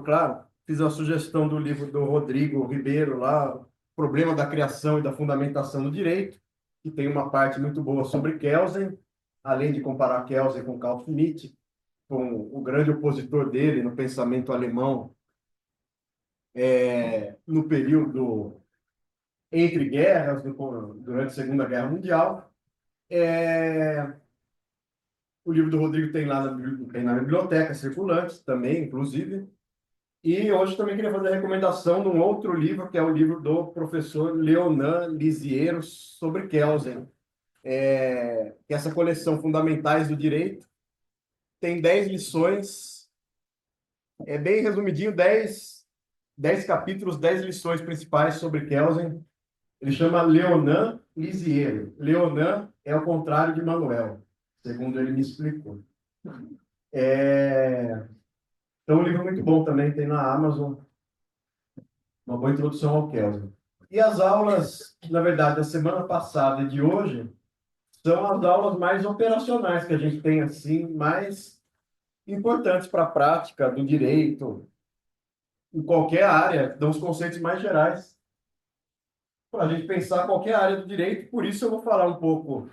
Claro, fiz a sugestão do livro do Rodrigo Ribeiro lá, Problema da Criação e da Fundamentação do Direito, que tem uma parte muito boa sobre Kelsen, além de comparar Kelsen com Carl Schmitt, com o grande opositor dele no pensamento alemão, no período entre guerras, durante a Segunda Guerra Mundial. É, o livro do Rodrigo tem na biblioteca circulante também, inclusive. E hoje também queria fazer a recomendação de um outro livro, que é o livro do professor Leonan Lisiero sobre Kelsen. Que essa coleção Fundamentais do Direito tem 10 lições, é bem resumidinho, dez capítulos, 10 lições principais sobre Kelsen. Ele chama Leonan Lisiero. Leonan é o contrário de Manuel, segundo ele me explicou. É... Então, um livro muito bom também, tem na Amazon, uma boa introdução ao Kelsen. E as aulas, na verdade, da semana passada e de hoje, são as aulas mais operacionais que a gente tem, assim, mais importantes para a prática do direito, em qualquer área, dão os conceitos mais gerais para a gente pensar qualquer área do direito. Por isso eu vou falar um pouco,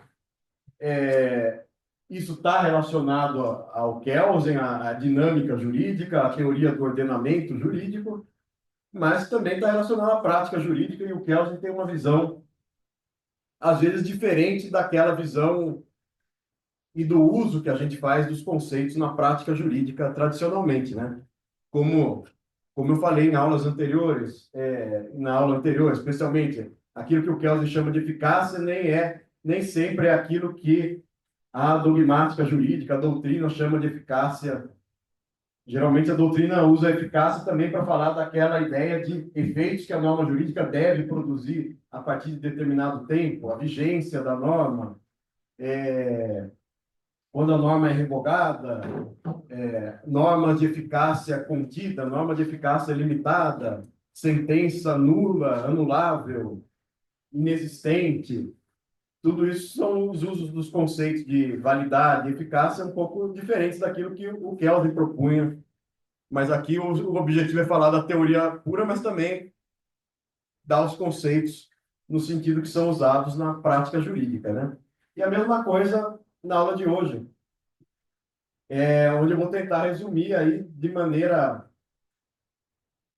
isso está relacionado ao Kelsen, à dinâmica jurídica, à teoria do ordenamento jurídico, mas também está relacionado à prática jurídica, e o Kelsen tem uma visão, às vezes, diferente daquela visão e do uso que a gente faz dos conceitos na prática jurídica tradicionalmente, né? Como, como eu falei em aulas anteriores, na aula anterior, especialmente, aquilo que o Kelsen chama de eficácia nem sempre é aquilo que a dogmática jurídica, a doutrina chama de eficácia. Geralmente a doutrina usa a eficácia também para falar daquela ideia de efeitos que a norma jurídica deve produzir a partir de determinado tempo, a vigência da norma, quando a norma é revogada, normas de eficácia contida, norma de eficácia limitada, sentença nula, anulável, inexistente. Tudo isso são os usos dos conceitos de validade e eficácia um pouco diferentes daquilo que o Kelsen propunha. Mas aqui o objetivo é falar da teoria pura, mas também dar os conceitos no sentido que são usados na prática jurídica, né? E a mesma coisa na aula de hoje, onde eu vou tentar resumir aí de maneira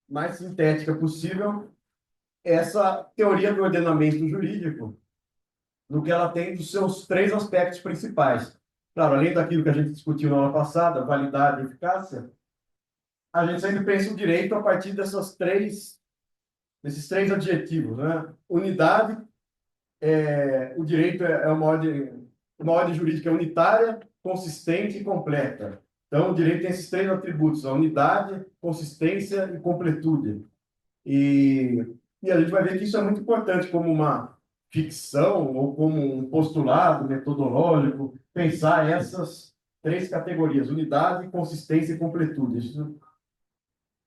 mais sintética possível essa teoria do ordenamento jurídico, no que ela tem dos seus três aspectos principais. Claro, além daquilo que a gente discutiu na aula passada, validade e eficácia, a gente sempre pensa o direito a partir desses três adjetivos, né? Unidade, o direito é uma ordem jurídica unitária, consistente e completa. Então, o direito tem esses três atributos: a unidade, consistência e completude. E, e a gente vai ver que isso é muito importante como uma ficção ou como um postulado metodológico, pensar essas três categorias: unidade, consistência e completude. Isso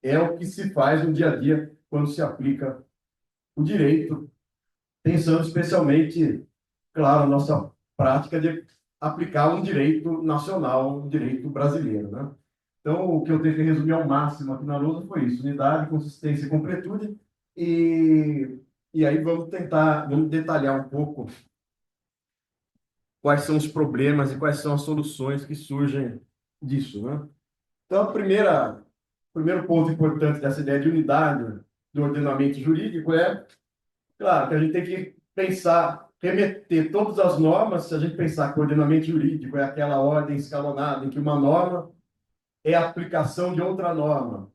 é o que se faz no dia a dia quando se aplica o direito, pensando especialmente, claro, a nossa prática de aplicar um direito nacional, um direito brasileiro, né? Então, o que eu tentei resumir ao máximo aqui na lousa foi isso: unidade, consistência e completude. E, e aí vamos detalhar um pouco quais são os problemas e quais são as soluções que surgem disso, né? Então, o primeiro ponto importante dessa ideia de unidade do ordenamento jurídico é, claro, que a gente tem que pensar, remeter todas as normas. Se a gente pensar que o ordenamento jurídico é aquela ordem escalonada em que uma norma é a aplicação de outra norma,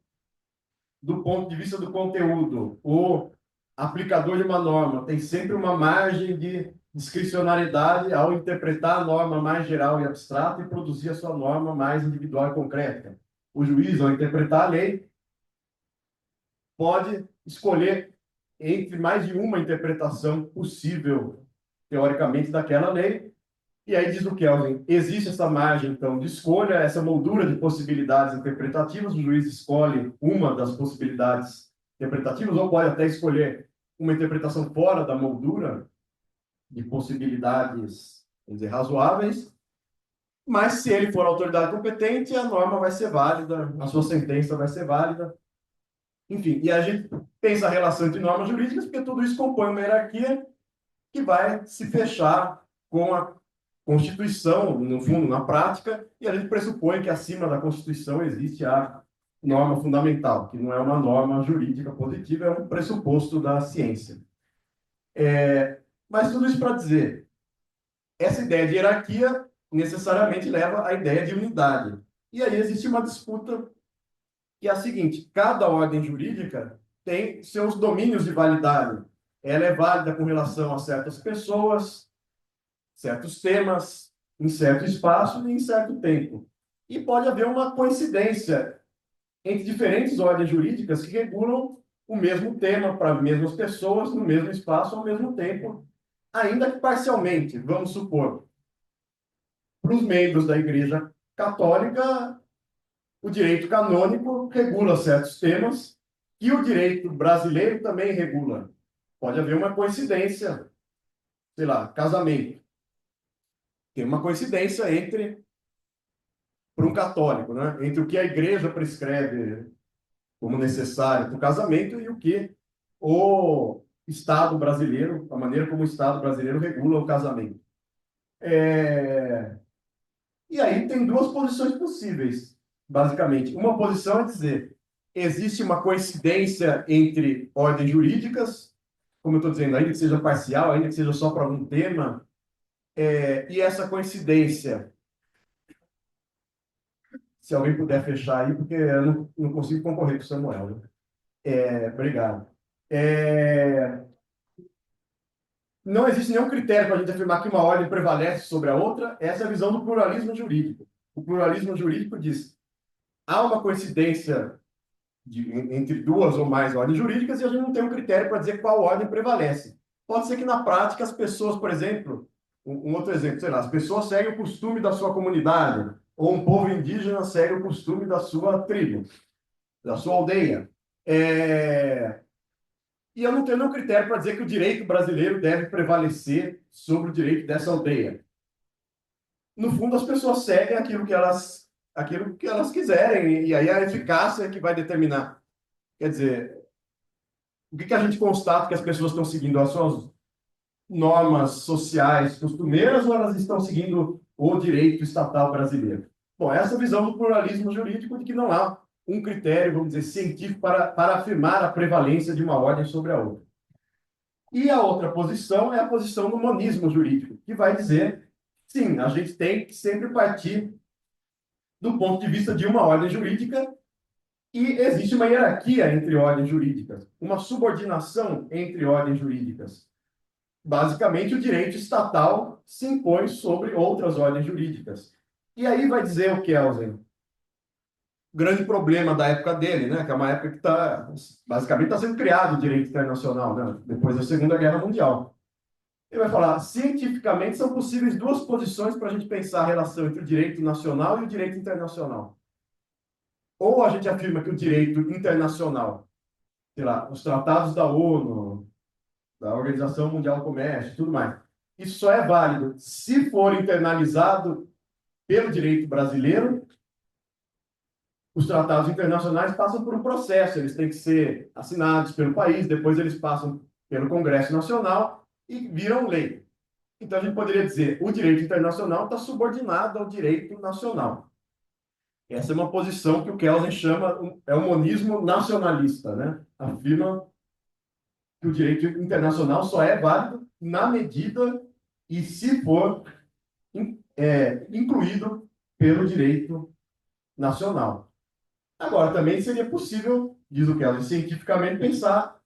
do ponto de vista do conteúdo, o aplicador de uma norma tem sempre uma margem de discricionariedade ao interpretar a norma mais geral e abstrata e produzir a sua norma mais individual e concreta. O juiz, ao interpretar a lei, pode escolher entre mais de uma interpretação possível, teoricamente, daquela lei. E aí diz o Kelvin, existe essa margem, então, de escolha, essa moldura de possibilidades interpretativas. O juiz escolhe uma das possibilidades interpretativas, ou pode até escolher uma interpretação fora da moldura de possibilidades, quer dizer, razoáveis. Mas se ele for a autoridade competente, a norma vai ser válida, a sua sentença vai ser válida. Enfim, e a gente pensa a relação entre normas jurídicas, porque tudo isso compõe uma hierarquia que vai se fechar com a Constituição, no fundo, na prática, e a gente pressupõe que acima da Constituição existe a norma fundamental, que não é uma norma jurídica positiva, é um pressuposto da ciência. Mas tudo isso para dizer, essa ideia de hierarquia necessariamente leva à ideia de unidade. E aí existe uma disputa que é a seguinte: cada ordem jurídica tem seus domínios de validade. Ela é válida com relação a certas pessoas, certos temas, em certo espaço e em certo tempo. E pode haver uma coincidência entre diferentes ordens jurídicas que regulam o mesmo tema para as mesmas pessoas, no mesmo espaço, ao mesmo tempo, ainda que parcialmente. Vamos supor, para os membros da Igreja Católica, o direito canônico regula certos temas e o direito brasileiro também regula. Pode haver uma coincidência, sei lá, casamento. Tem uma coincidência entre, para um católico, né? Entre o que a igreja prescreve como necessário para o casamento e o que o Estado brasileiro, a maneira como o Estado brasileiro regula o casamento. E aí tem duas posições possíveis, basicamente. Uma posição é dizer, existe uma coincidência entre ordens jurídicas, como eu estou dizendo, ainda que seja parcial, ainda que seja só para algum tema, e essa coincidência, se alguém puder fechar aí, porque eu não consigo concorrer com o Samuel, né? Obrigado. É, não existe nenhum critério para a gente afirmar que uma ordem prevalece sobre a outra. Essa é a visão do pluralismo jurídico. O pluralismo jurídico diz há uma coincidência entre duas ou mais ordens jurídicas e a gente não tem um critério para dizer qual ordem prevalece. Pode ser que na prática as pessoas, por exemplo, um outro exemplo, sei lá, as pessoas seguem o costume da sua comunidade, ou um povo indígena segue o costume da sua tribo, da sua aldeia. E eu não tenho nenhum critério para dizer que o direito brasileiro deve prevalecer sobre o direito dessa aldeia. No fundo, as pessoas seguem aquilo que elas quiserem, e aí a eficácia é que vai determinar. Quer dizer, o que a gente constata que as pessoas estão seguindo? As suas normas sociais costumeiras ou elas estão seguindo o direito estatal brasileiro? Bom, essa visão do pluralismo jurídico de que não há um critério, vamos dizer, científico para afirmar a prevalência de uma ordem sobre a outra. E a outra posição é a posição do monismo jurídico, que vai dizer, sim, a gente tem que sempre partir do ponto de vista de uma ordem jurídica e existe uma hierarquia entre ordens jurídicas, uma subordinação entre ordens jurídicas. Basicamente, o direito estatal se impõe sobre outras ordens jurídicas. E aí vai dizer o Kelsen, grande problema da época dele, né? Que é uma época que basicamente está sendo criado o direito internacional, né? Depois da Segunda Guerra Mundial. Ele vai falar, cientificamente são possíveis duas posições para a gente pensar a relação entre o direito nacional e o direito internacional. Ou a gente afirma que o direito internacional, sei lá, os tratados da ONU, da Organização Mundial do Comércio, e tudo mais, isso só é válido se for internalizado pelo direito brasileiro. Os tratados internacionais passam por um processo, eles têm que ser assinados pelo país, depois eles passam pelo Congresso Nacional e viram lei. Então, a gente poderia dizer o direito internacional está subordinado ao direito nacional. Essa é uma posição que o Kelsen chama, é o monismo nacionalista, né? Afirma que o direito internacional só é válido na medida e se for incluído pelo direito nacional. Agora, também seria possível, diz o Kelsen, cientificamente pensar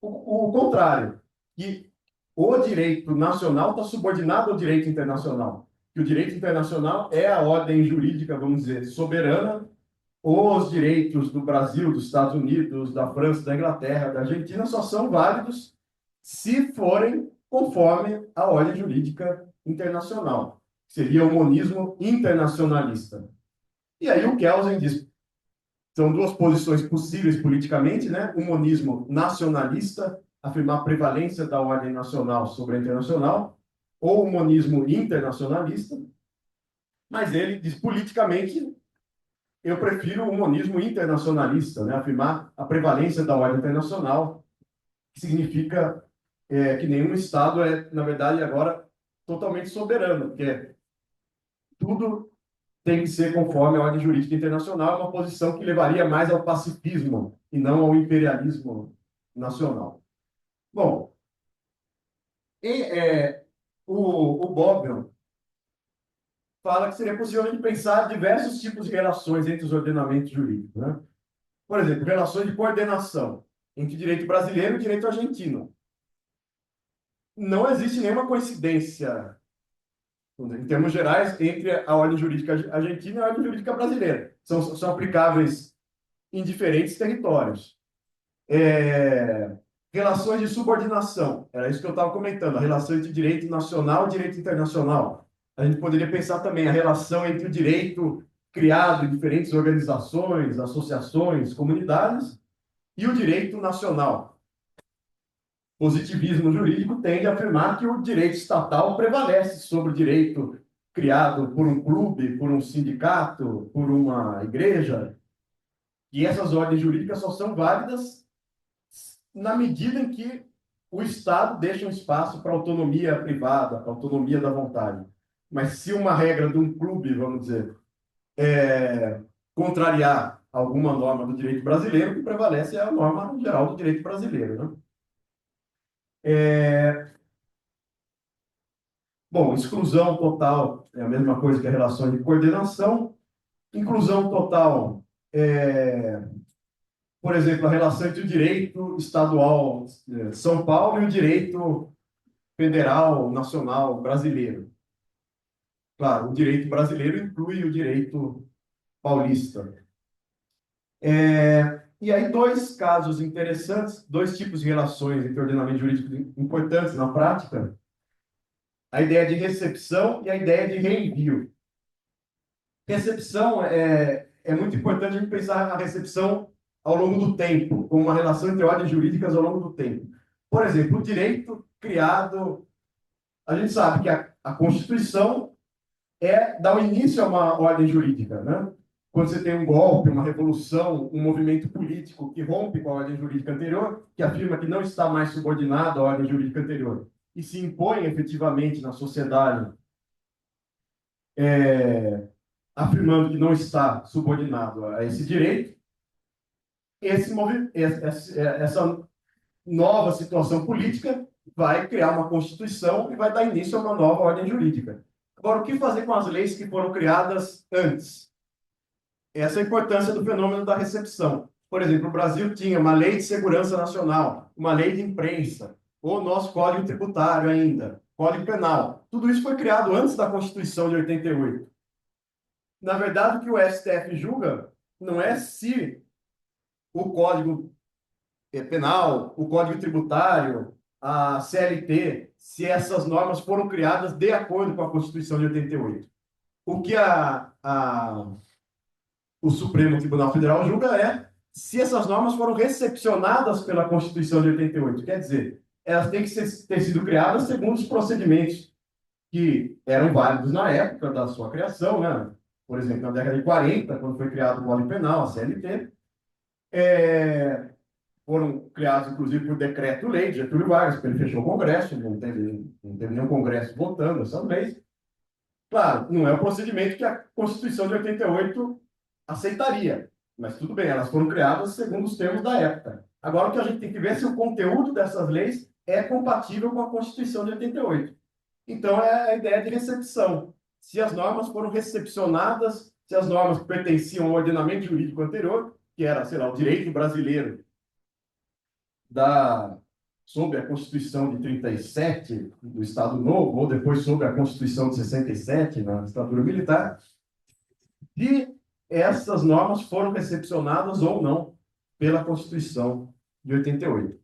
o contrário, que o direito nacional está subordinado ao direito internacional, que o direito internacional é a ordem jurídica, vamos dizer, soberana. Os direitos do Brasil, dos Estados Unidos, da França, da Inglaterra, da Argentina só são válidos se forem conforme a ordem jurídica internacional. Seria o monismo internacionalista. E aí o Kelsen diz, são duas posições possíveis politicamente, né? O monismo nacionalista, afirmar a prevalência da ordem nacional sobre a internacional, ou o monismo internacionalista, Mas ele diz, politicamente, eu prefiro o monismo internacionalista, né? Afirmar a prevalência da ordem internacional, que significa que nenhum Estado é, na verdade, agora totalmente soberano, porque tudo tem que ser conforme a ordem jurídica internacional, uma posição que levaria mais ao pacifismo e não ao imperialismo nacional. Bom, e, o Bobbio fala que seria possível de pensar diversos tipos de relações entre os ordenamentos jurídicos, né? Por exemplo, relações de coordenação entre o direito brasileiro e o direito argentino. Não existe nenhuma coincidência, em termos gerais, entre a ordem jurídica argentina e a ordem jurídica brasileira. São aplicáveis em diferentes territórios. Relações de subordinação, era isso que eu estava comentando, a relação entre direito nacional e direito internacional. A gente poderia pensar também a relação entre o direito criado em diferentes organizações, associações, comunidades e o direito nacional. Positivismo jurídico tende a afirmar que o direito estatal prevalece sobre o direito criado por um clube, por um sindicato, por uma igreja, e essas ordens jurídicas só são válidas na medida em que o Estado deixa um espaço para autonomia privada, para autonomia da vontade. Mas se uma regra de um clube, vamos dizer, contrariar alguma norma do direito brasileiro, o que prevalece é a norma geral do direito brasileiro, né? Bom, exclusão total é a mesma coisa que a relação de coordenação. Inclusão total por exemplo, a relação entre o direito estadual São Paulo e o direito federal, nacional, brasileiro. Claro, o direito brasileiro inclui o direito paulista. E aí, dois casos interessantes, dois tipos de relações entre ordenamento jurídico importantes na prática, a ideia de recepção e a ideia de reenvio. Recepção é muito importante a gente pensar a recepção ao longo do tempo, como uma relação entre ordens jurídicas ao longo do tempo. Por exemplo, o direito criado, a gente sabe que a Constituição dá o início a uma ordem jurídica, né? Quando você tem um golpe, uma revolução, um movimento político que rompe com a ordem jurídica anterior, que afirma que não está mais subordinado à ordem jurídica anterior e se impõe efetivamente na sociedade, afirmando que não está subordinado a esse direito, essa nova situação política vai criar uma Constituição e vai dar início a uma nova ordem jurídica. Agora, o que fazer com as leis que foram criadas antes? Essa é a importância do fenômeno da recepção. Por exemplo, o Brasil tinha uma lei de segurança nacional, uma lei de imprensa, o nosso Código Tributário ainda, Código Penal. Tudo isso foi criado antes da Constituição de 88. Na verdade, o que o STF julga não é se o Código Penal, o Código Tributário, a CLT, se essas normas foram criadas de acordo com a Constituição de 88. O que o Supremo Tribunal Federal julga é se essas normas foram recepcionadas pela Constituição de 88. Quer dizer, elas têm que ter sido criadas segundo os procedimentos que eram válidos na época da sua criação, né? Por exemplo, na década de 40, quando foi criado o Código Penal, a CLT, foram criados, inclusive, por decreto-lei de Getúlio Vargas, porque ele fechou o Congresso, não teve nenhum Congresso votando essas leis. Claro, não é o procedimento que a Constituição de 88 aceitaria, mas tudo bem, elas foram criadas segundo os termos da época. Agora, o que a gente tem que ver é se o conteúdo dessas leis é compatível com a Constituição de 88. Então, é a ideia de recepção. Se as normas foram recepcionadas, se as normas pertenciam ao ordenamento jurídico anterior, que era, sei lá, o direito brasileiro sob a Constituição de 37, do Estado Novo, ou depois sob a Constituição de 67, na ditadura militar, se essas normas foram recepcionadas ou não pela Constituição de 88.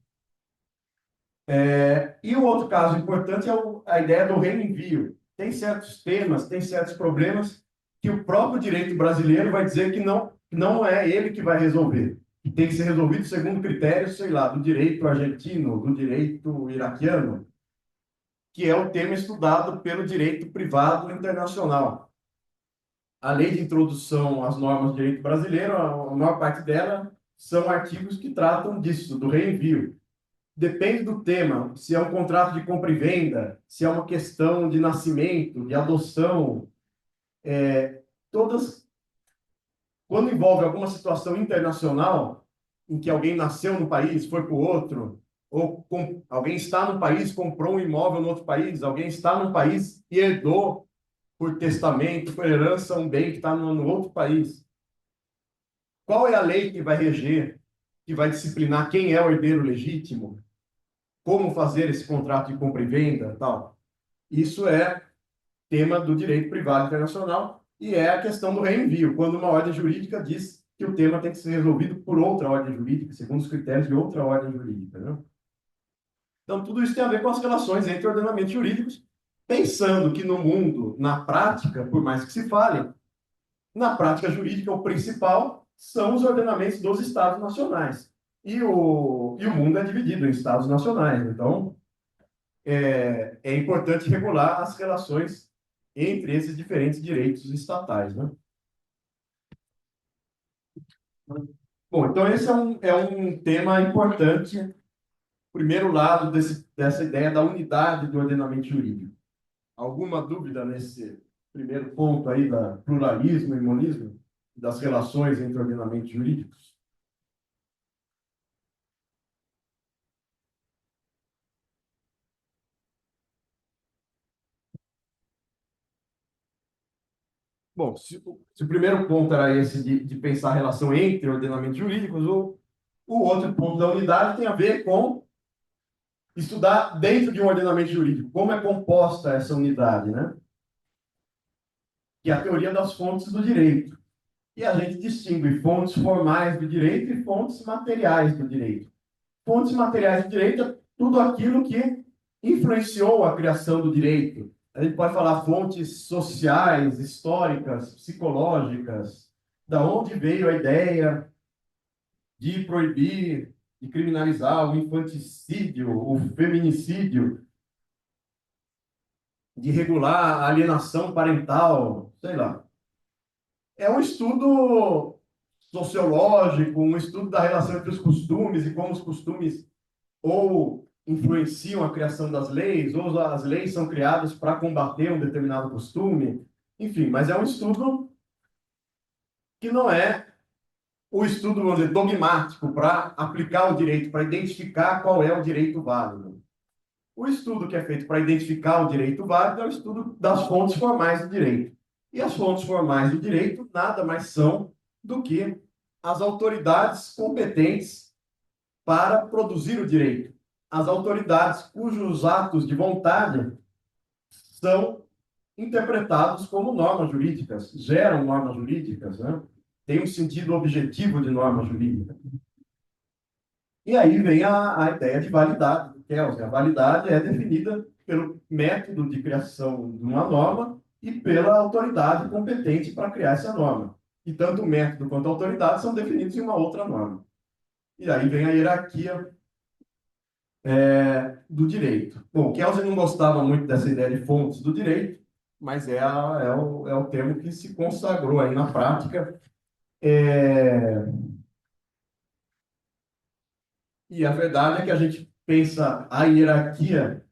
E o outro caso importante é a ideia do reenvio. Tem certos temas, tem certos problemas que o próprio direito brasileiro vai dizer que não é ele que vai resolver, que tem que ser resolvido segundo critérios, sei lá, do direito argentino, do direito iraquiano, que é o tema estudado pelo direito privado internacional. a lei de introdução às normas de direito brasileiro, a maior parte dela são artigos que tratam disso, do reenvio. Depende do tema, se é um contrato de compra e venda, se é uma questão de nascimento, de adoção, todas, quando envolve alguma situação internacional, em que alguém nasceu no país, foi para o outro, ou alguém está no país, comprou um imóvel no outro país, alguém está no país e herdou por testamento, por herança, um bem que está no outro país. Qual é a lei que vai reger, que vai disciplinar quem é o herdeiro legítimo? Como fazer esse contrato de compra e venda, tal? Isso é tema do direito privado internacional e é a questão do reenvio, quando uma ordem jurídica diz que o tema tem que ser resolvido por outra ordem jurídica, segundo os critérios de outra ordem jurídica, né? Então, tudo isso tem a ver com as relações entre ordenamentos jurídicos, pensando que no mundo, na prática, por mais que se fale, na prática jurídica, o principal são os ordenamentos dos Estados nacionais. E o mundo é dividido em Estados nacionais. Então, é importante regular as relações entre esses diferentes direitos estatais, né? Bom, então esse é um tema importante, primeiro lado dessa ideia da unidade do ordenamento jurídico. Alguma dúvida nesse primeiro ponto aí da pluralismo e monismo, das relações entre ordenamentos jurídicos? Bom, se o primeiro ponto era esse de pensar a relação entre ordenamentos jurídicos, o outro ponto da unidade tem a ver com estudar dentro de um ordenamento jurídico, como é composta essa unidade, né? Que é a teoria das fontes do direito. E a gente distingue fontes formais do direito e fontes materiais do direito. Fontes materiais do direito é tudo aquilo que influenciou a criação do direito. A gente pode falar fontes sociais, históricas, psicológicas, da onde veio a ideia de proibir, de criminalizar o infanticídio, o feminicídio, de regular a alienação parental, sei lá. É um estudo sociológico, um estudo da relação entre os costumes e como os costumes ou influenciam a criação das leis, ou as leis são criadas para combater um determinado costume. Enfim, mas é um estudo que não é o estudo, vamos dizer, dogmático para aplicar o direito, para identificar qual é o direito válido. O estudo que é feito para identificar o direito válido é o estudo das fontes formais do direito. E as fontes formais do direito nada mais são do que as autoridades competentes para produzir o direito. As autoridades cujos atos de vontade são interpretados como normas jurídicas, geram normas jurídicas, né? Tem um sentido objetivo de norma jurídica. E aí vem a ideia de validade do Kelsen. A validade é definida pelo método de criação de uma norma e pela autoridade competente para criar essa norma. E tanto o método quanto a autoridade são definidos em uma outra norma. E aí vem a hierarquia do direito. Bom, Kelsen não gostava muito dessa ideia de fontes do direito, mas é o termo que se consagrou aí na prática. E a verdade é que a gente pensa a hierarquia,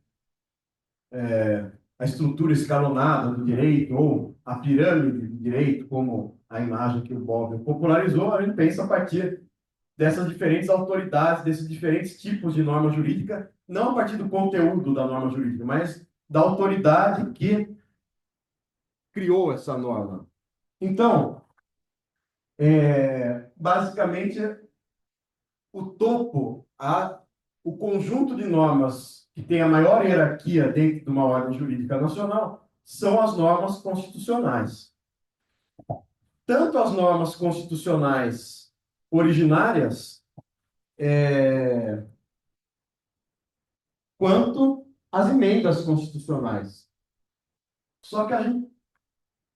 a estrutura escalonada do direito, ou a pirâmide do direito, como a imagem que o Bob popularizou, a gente pensa a partir dessas diferentes autoridades, desses diferentes tipos de norma jurídica, não a partir do conteúdo da norma jurídica, mas da autoridade que criou essa norma. Então, basicamente, o topo, o conjunto de normas que tem a maior hierarquia dentro de uma ordem jurídica nacional são as normas constitucionais. Tanto as normas constitucionais originárias, quanto as emendas constitucionais. Só que,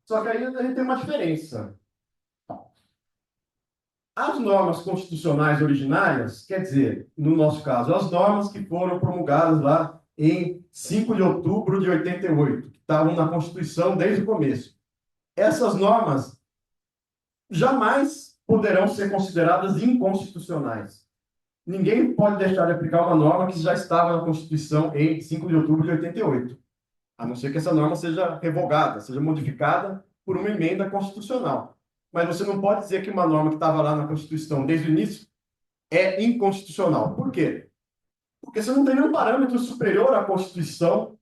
só que aí a gente tem uma diferença. As normas constitucionais originárias, quer dizer, no nosso caso, as normas que foram promulgadas lá em 5 de outubro de 88, que estavam na Constituição desde o começo. essas normas jamais poderão ser consideradas inconstitucionais. Ninguém pode deixar de aplicar uma norma que já estava na Constituição em 5 de outubro de 88, a não ser que essa norma seja revogada, seja modificada por uma emenda constitucional. Mas você não pode dizer que uma norma que estava lá na Constituição desde o início é inconstitucional. Por quê? Porque você não tem nenhum parâmetro superior à Constituição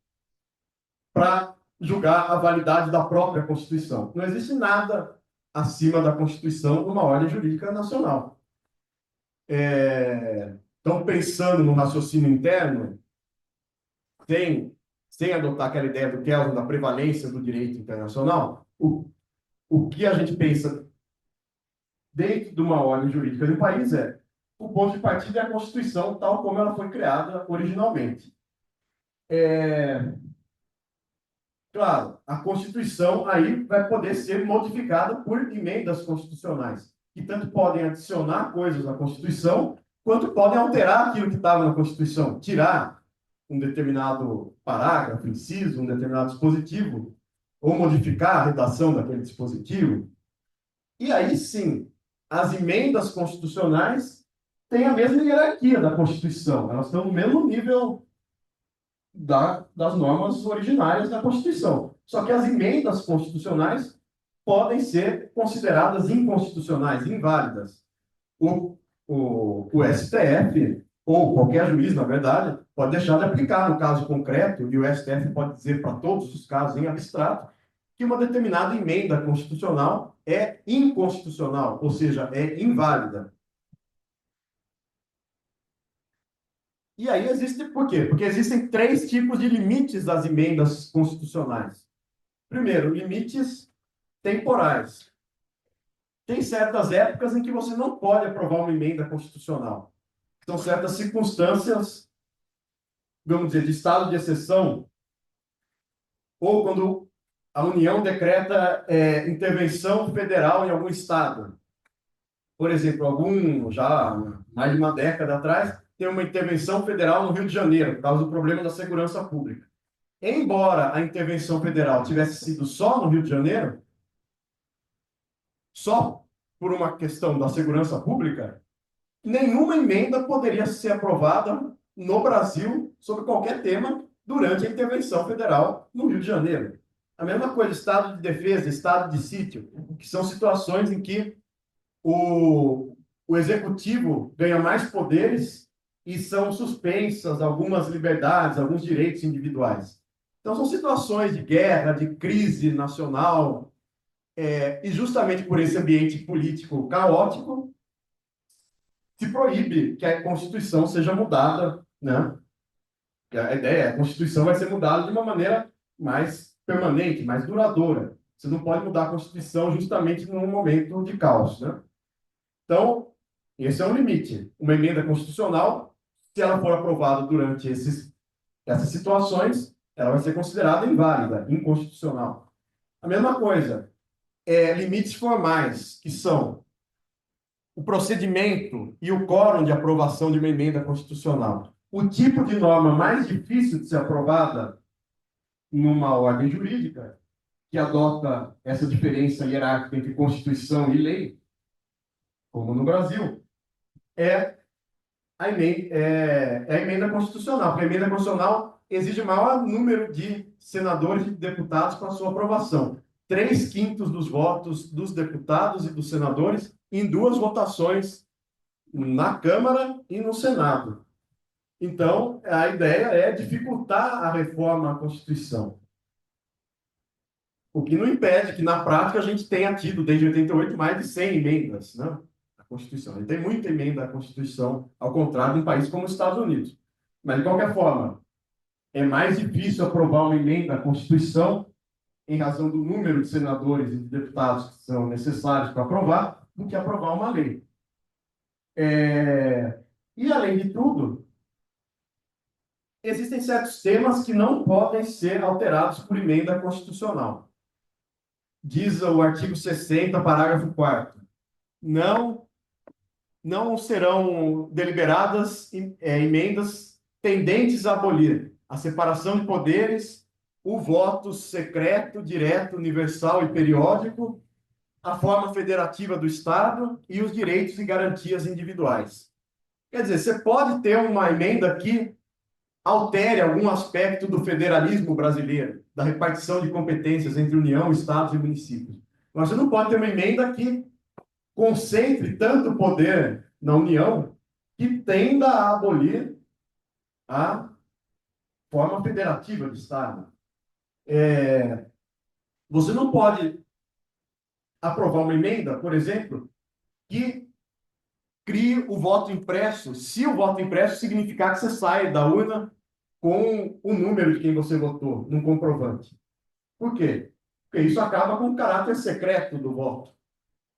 para julgar a validade da própria Constituição. Não existe nada acima da Constituição numa ordem jurídica nacional. Então, pensando no raciocínio interno, sem adotar aquela ideia do Kelvin da prevalência do direito internacional, o que a gente pensa dentro de uma ordem jurídica do país é o ponto de partida é a Constituição tal como ela foi criada originalmente. Claro, a Constituição aí vai poder ser modificada por emendas constitucionais, que tanto podem adicionar coisas à Constituição, quanto podem alterar aquilo que estava na Constituição, tirar um determinado parágrafo, inciso, um determinado dispositivo, ou modificar a redação daquele dispositivo. E aí sim, as emendas constitucionais têm a mesma hierarquia da Constituição, elas estão no mesmo nível das normas originárias da Constituição. Só que as emendas constitucionais podem ser consideradas inconstitucionais, inválidas. O STF, ou qualquer juiz, na verdade, pode deixar de aplicar no caso concreto, e o STF pode dizer para todos os casos em abstrato, que uma determinada emenda constitucional é inconstitucional, ou seja, é inválida. E aí existe por quê? Porque existem 3 tipos de limites das emendas constitucionais. Primeiro, limites temporais. Tem certas épocas em que você não pode aprovar uma emenda constitucional. São certas circunstâncias, vamos dizer, de estado de exceção, ou quando a União decreta intervenção federal em algum estado. Por exemplo, já mais de uma década atrás, tem uma intervenção federal no Rio de Janeiro, por causa do problema da segurança pública. Embora a intervenção federal tivesse sido só no Rio de Janeiro, só por uma questão da segurança pública, nenhuma emenda poderia ser aprovada no Brasil sobre qualquer tema durante a intervenção federal no Rio de Janeiro. A mesma coisa, estado de defesa, estado de sítio, que são situações em que o executivo ganha mais poderes e são suspensas algumas liberdades, alguns direitos individuais. Então, são situações de guerra, de crise nacional, e justamente por esse ambiente político caótico, se proíbe que a Constituição seja mudada, né? A ideia é que a Constituição vai ser mudada de uma maneira mais permanente, mais duradoura. Você não pode mudar a Constituição justamente num momento de caos, né? Então, esse é um limite. Uma emenda constitucional, se ela for aprovada durante essas situações, ela vai ser considerada inválida, inconstitucional. A mesma coisa, limites formais, que são o procedimento e o quórum de aprovação de uma emenda constitucional. O tipo de norma mais difícil de ser aprovada numa ordem jurídica, que adota essa diferença hierárquica entre Constituição e lei, como no Brasil, é a emenda constitucional. Porque a emenda constitucional exige maior número de senadores e deputados para sua aprovação. 3/5 dos votos dos deputados e dos senadores em 2 votações na Câmara e no Senado. Então, a ideia é dificultar a reforma à Constituição. O que não impede que, na prática, a gente tenha tido, desde 88, mais de 100 emendas, né? Constituição. Ele tem muita emenda à Constituição, ao contrário de um país como os Estados Unidos. Mas, de qualquer forma, é mais difícil aprovar uma emenda à Constituição em razão do número de senadores e de deputados que são necessários para aprovar, do que aprovar uma lei. E, além de tudo, existem certos temas que não podem ser alterados por emenda constitucional. Diz o artigo 60, parágrafo 4º. Não serão deliberadas emendas tendentes a abolir a separação de poderes o voto secreto, direto, universal e periódico, a forma federativa do Estado e os direitos e garantias individuais. Quer dizer, você pode ter uma emenda que altere algum aspecto do federalismo brasileiro, da repartição de competências entre União, Estados e municípios. Mas você não pode ter uma emenda que concentre tanto poder na União que tenda a abolir a forma federativa do Estado. Você não pode aprovar uma emenda, por exemplo, que crie o voto impresso, se o voto impresso significar que você sai da urna com o número de quem você votou, num comprovante. Por quê? Porque isso acaba com o caráter secreto do voto.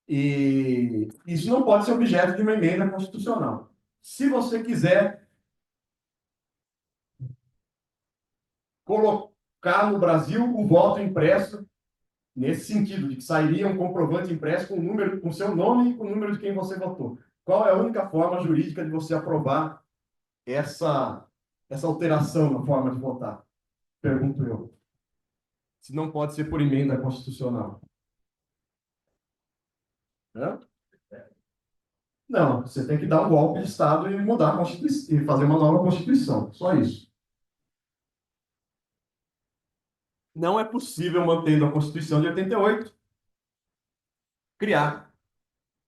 E isso não pode ser objeto de uma emenda constitucional. Se você quiser colocar no Brasil o voto impresso, nesse sentido, de que sairia um comprovante impresso com o número, com seu nome e com o número de quem você votou. Qual é a única forma jurídica de você aprovar essa alteração na forma de votar? Pergunto eu. Se não pode ser por emenda constitucional. Hã? Não, você tem que dar um golpe de Estado e mudar a Constituição, e fazer uma nova Constituição. Só isso. Não é possível, mantendo a Constituição de 88, criar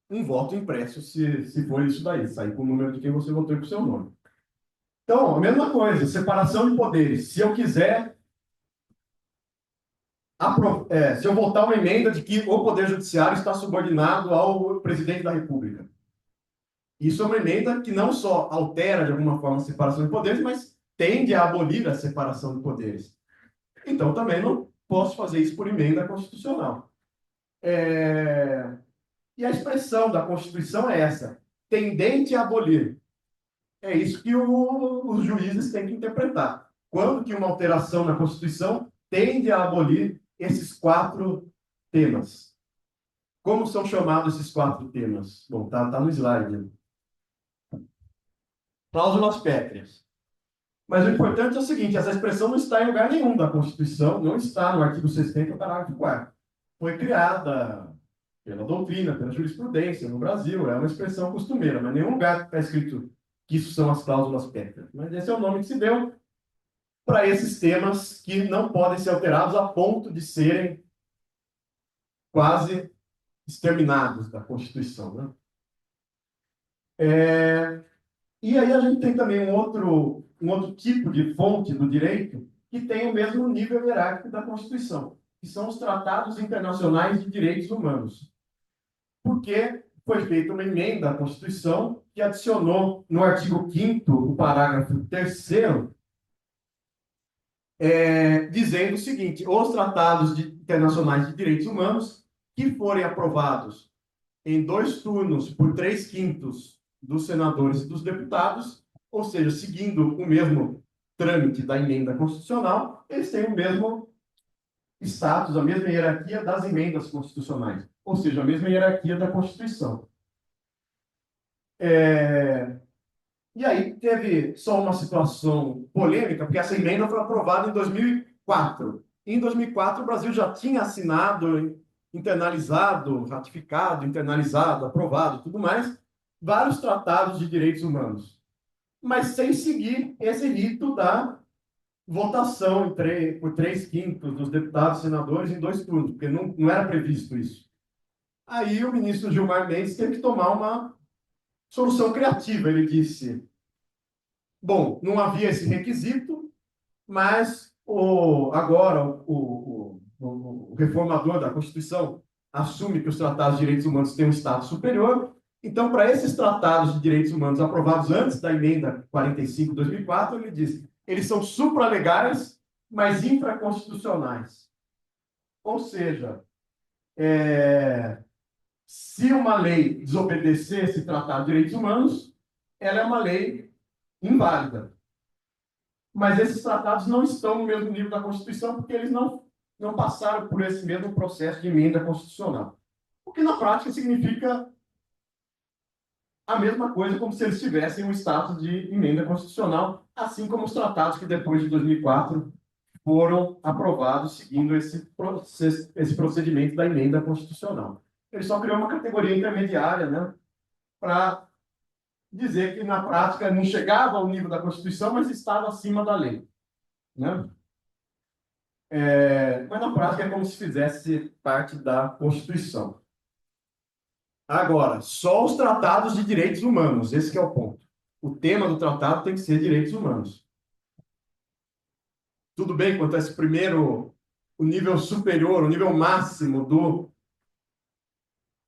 um voto impresso, se for isso daí, sair com o número de quem você votou e com o seu nome. Então, a mesma coisa, separação de poderes. Se eu quiser, se eu votar uma emenda de que o Poder Judiciário está subordinado ao Presidente da República, isso é uma emenda que não só altera, de alguma forma, a separação de poderes, mas tende a abolir a separação de poderes. Então, também não posso fazer isso por emenda constitucional. E a expressão da Constituição é essa, tendente a abolir. É isso que os juízes têm que interpretar. Quando que uma alteração na Constituição tende a abolir esses 4 temas? Como são chamados esses 4 temas? Bom, tá no slide. Cláusulas pétreas. Mas o importante é o seguinte, essa expressão não está em lugar nenhum da Constituição, não está no artigo 60, parágrafo 4º. Foi criada pela doutrina, pela jurisprudência no Brasil, é uma expressão costumeira, mas em nenhum lugar está escrito que isso são as cláusulas pétreas. Mas esse é o nome que se deu para esses temas que não podem ser alterados a ponto de serem quase exterminados da Constituição, né? E aí a gente tem também um outro tipo de fonte do direito que tem o mesmo nível hierárquico da Constituição, que são os tratados internacionais de direitos humanos. Porque foi feita uma emenda à Constituição que adicionou no artigo 5º, o parágrafo 3º, dizendo o seguinte: os tratados internacionais de direitos humanos que forem aprovados em 2 turnos por 3/5 dos senadores e dos deputados, ou seja, seguindo o mesmo trâmite da emenda constitucional, eles têm o mesmo status, a mesma hierarquia das emendas constitucionais, ou seja, a mesma hierarquia da Constituição. E aí teve só uma situação polêmica, porque essa emenda foi aprovada em 2004. Em 2004, o Brasil já tinha assinado, internalizado, ratificado, internalizado, aprovado, tudo mais, vários tratados de direitos humanos, mas sem seguir esse rito da votação por 3/5 dos deputados e senadores em 2 turnos, porque não era previsto isso. Aí o ministro Gilmar Mendes teve que tomar uma solução criativa. Ele disse: bom, não havia esse requisito, mas agora o reformador da Constituição assume que os tratados de direitos humanos têm um status superior. Então, para esses tratados de direitos humanos aprovados antes da emenda 45 de 2004, ele diz: eles são supralegais, mas infraconstitucionais. Ou seja, se uma lei desobedecer esse tratado de direitos humanos, ela é uma lei inválida. Mas esses tratados não estão no mesmo nível da Constituição porque eles não passaram por esse mesmo processo de emenda constitucional. O que, na prática, significa a mesma coisa, como se eles tivessem um status de emenda constitucional, assim como os tratados que, depois de 2004, foram aprovados seguindo esse procedimento da emenda constitucional. Ele só criou uma categoria intermediária, né, para dizer que, na prática, não chegava ao nível da Constituição, mas estava acima da lei, né? Mas, na prática, é como se fizesse parte da Constituição. Agora, só os tratados de direitos humanos, esse que é o ponto. O tema do tratado tem que ser direitos humanos. Tudo bem quanto a esse primeiro, o nível superior, o nível máximo do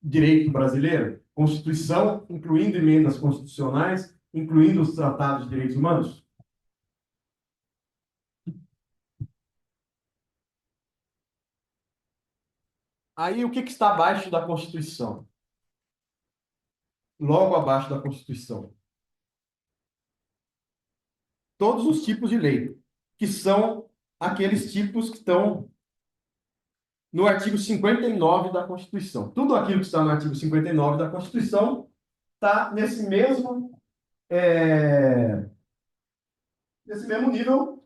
direito brasileiro? Constituição, incluindo emendas constitucionais, incluindo os tratados de direitos humanos? Aí, o que está abaixo da Constituição? Logo abaixo da Constituição. Todos os tipos de lei, que são aqueles tipos que estão no artigo 59 da Constituição. Tudo aquilo que está no artigo 59 da Constituição está nesse mesmo nível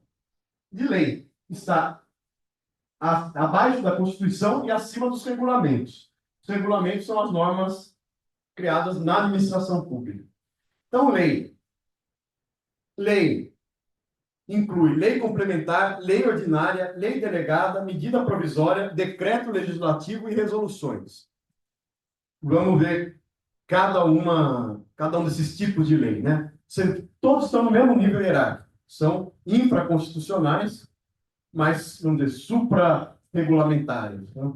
de lei. Está abaixo da Constituição e acima dos regulamentos. Os regulamentos são as normas criadas na administração pública. Então, lei. Lei inclui lei complementar, lei ordinária, lei delegada, medida provisória, decreto legislativo e resoluções. Vamos ver cada um desses tipos de lei, né? Todos estão no mesmo nível hierárquico. São infraconstitucionais, mas, vamos dizer, supra-regulamentares. Né?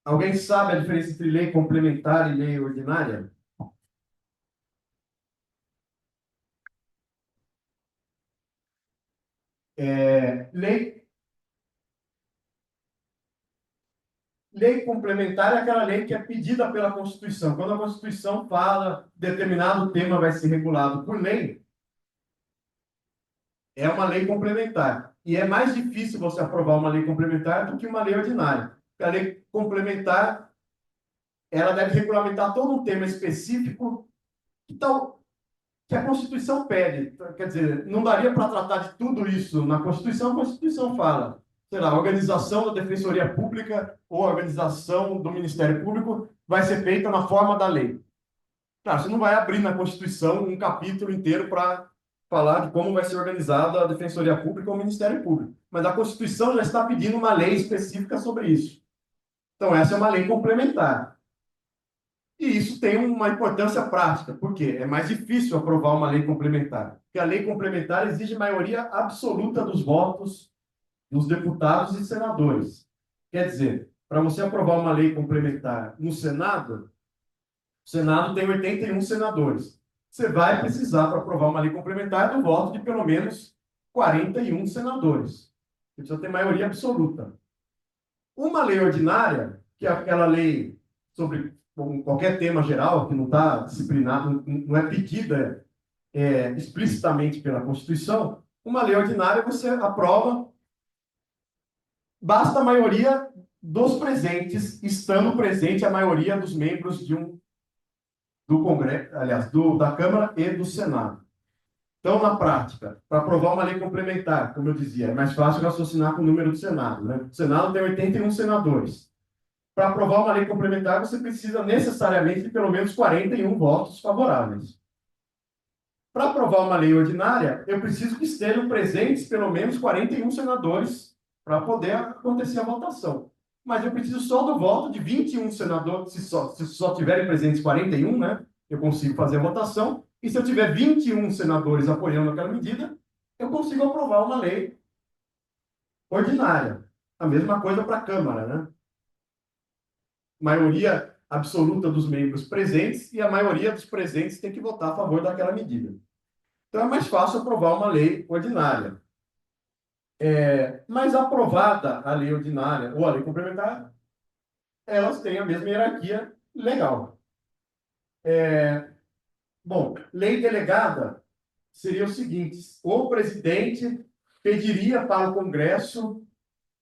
Alguém sabe a diferença entre lei complementar e lei ordinária? Lei complementar é aquela lei que é pedida pela Constituição. Quando a Constituição fala determinado tema vai ser regulado por lei, é uma lei complementar. E é mais difícil você aprovar uma lei complementar do que uma lei ordinária. Porque a lei complementar, ela deve regulamentar todo um tema específico que a Constituição pede. Quer dizer, não daria para tratar de tudo isso na Constituição. A Constituição fala, sei lá, a organização da Defensoria Pública ou a organização do Ministério Público vai ser feita na forma da lei. Claro, você não vai abrir na Constituição um capítulo inteiro para falar de como vai ser organizada a Defensoria Pública ou o Ministério Público. Mas a Constituição já está pedindo uma lei específica sobre isso. Então, essa é uma lei complementar. E isso tem uma importância prática, porque é mais difícil aprovar uma lei complementar. Porque a lei complementar exige maioria absoluta dos votos dos deputados e senadores. Quer dizer, para você aprovar uma lei complementar no Senado, o Senado tem 81 senadores. Você vai precisar, para aprovar uma lei complementar, do voto de pelo menos 41 senadores. Você precisa ter maioria absoluta. Uma lei ordinária, que é aquela lei sobre qualquer tema geral, que não está disciplinado, não é pedida explicitamente pela Constituição, uma lei ordinária você aprova, basta a maioria dos presentes, estando presente a maioria dos membros do Congresso, aliás, da Câmara e do Senado. Então, na prática, para aprovar uma lei complementar, como eu dizia, é mais fácil raciocinar com o número do Senado. Né? O Senado tem 81 senadores. Para aprovar uma lei complementar, você precisa necessariamente de pelo menos 41 votos favoráveis. Para aprovar uma lei ordinária, eu preciso que estejam presentes pelo menos 41 senadores para poder acontecer a votação. Mas eu preciso só do voto de 21 senadores, se só tiverem presentes 41, né? Eu consigo fazer a votação. E se eu tiver 21 senadores apoiando aquela medida, eu consigo aprovar uma lei ordinária. A mesma coisa para a Câmara, né? Maioria absoluta dos membros presentes e a maioria dos presentes tem que votar a favor daquela medida. Então, é mais fácil aprovar uma lei ordinária. Mas aprovada a lei ordinária ou a lei complementar, elas têm a mesma hierarquia legal. Bom, lei delegada seria o seguinte: o presidente pediria para o Congresso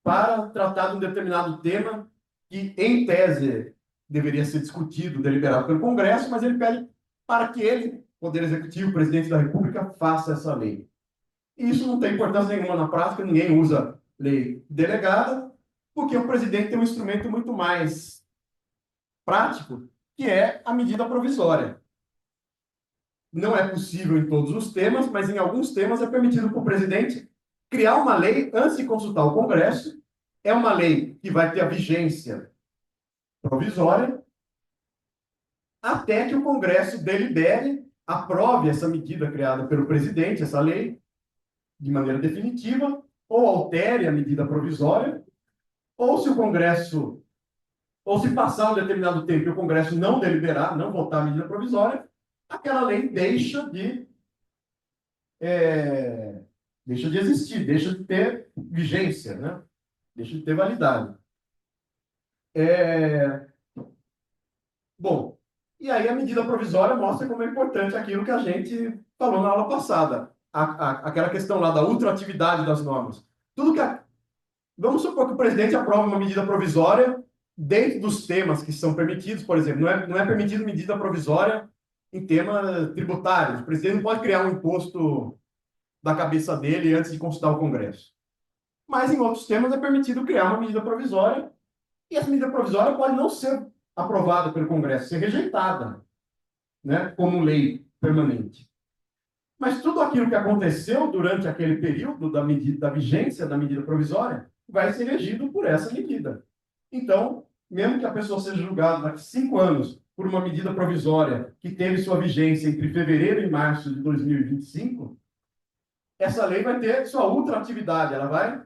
para tratar de um determinado tema que, em tese, deveria ser discutido, deliberado pelo Congresso, mas ele pede para que ele, Poder Executivo, Presidente da República, faça essa lei. E isso não tem importância nenhuma na prática, ninguém usa lei delegada, porque o presidente tem um instrumento muito mais prático, que é a medida provisória. Não é possível em todos os temas, mas em alguns temas é permitido para o presidente criar uma lei antes de consultar o Congresso. É uma lei que vai ter a vigência provisória até que o Congresso delibere, aprove essa medida criada pelo presidente, essa lei, de maneira definitiva, ou altere a medida provisória, ou se o Congresso, ou se passar um determinado tempo e o Congresso não deliberar, não votar a medida provisória, aquela lei é, deixa de existir, deixa de ter vigência, né? Deixa de ter validade. É, bom, e aí a medida provisória mostra como é importante aquilo que a gente falou na aula passada, aquela questão lá da ultratividade das normas. Tudo que vamos supor que o presidente aprova uma medida provisória dentro dos temas que são permitidos, por exemplo, não é permitido medida provisória em tema tributário. O presidente não pode criar um imposto da cabeça dele antes de consultar o Congresso. Mas em outros temas é permitido criar uma medida provisória e essa medida provisória pode não ser aprovada pelo Congresso, ser rejeitada, né, como lei permanente. Mas tudo aquilo que aconteceu durante aquele período da vigência da medida provisória vai ser regido por essa medida. Então, mesmo que a pessoa seja julgada daqui a 5 anos por uma medida provisória que teve sua vigência entre fevereiro e março de 2025, essa lei vai ter sua ultratividade, ela vai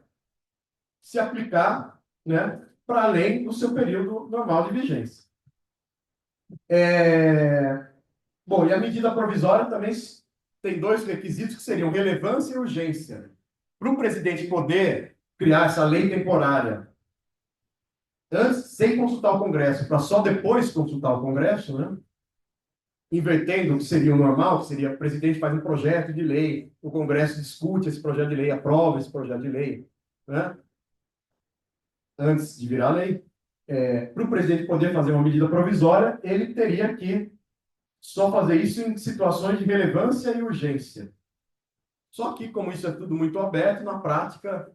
se aplicar, né, para além do seu período normal de vigência. Bom, e a medida provisória também tem dois requisitos que seriam relevância e urgência. Para o presidente poder criar essa lei temporária antes, sem consultar o Congresso, para só depois consultar o Congresso, né? Invertendo o que seria o normal, que seria o presidente faz um projeto de lei, o Congresso discute esse projeto de lei, aprova esse projeto de lei, né? Antes de virar lei. Para o presidente poder fazer uma medida provisória, ele teria que só fazer isso em situações de relevância e urgência. Só que, como isso é tudo muito aberto, na prática,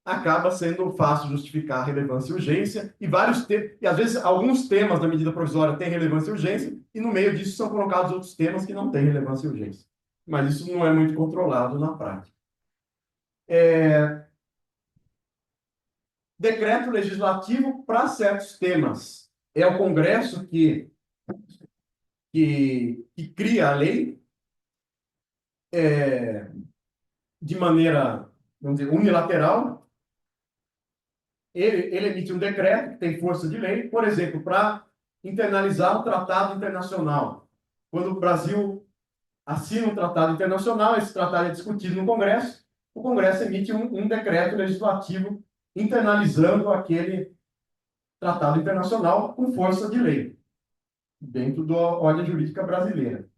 acaba sendo fácil justificar relevância e urgência, e às vezes alguns temas da medida provisória têm relevância e urgência, e no meio disso são colocados outros temas que não têm relevância e urgência. Mas isso não é muito controlado na prática. Decreto legislativo para certos temas. É o Congresso que cria a lei de maneira, vamos dizer, unilateral. Ele emite um decreto que tem força de lei, por exemplo, para internalizar um tratado internacional. Quando o Brasil assina um tratado internacional, esse tratado é discutido no Congresso, o Congresso emite um decreto legislativo internalizando aquele tratado internacional com força de lei, dentro da ordem jurídica brasileira.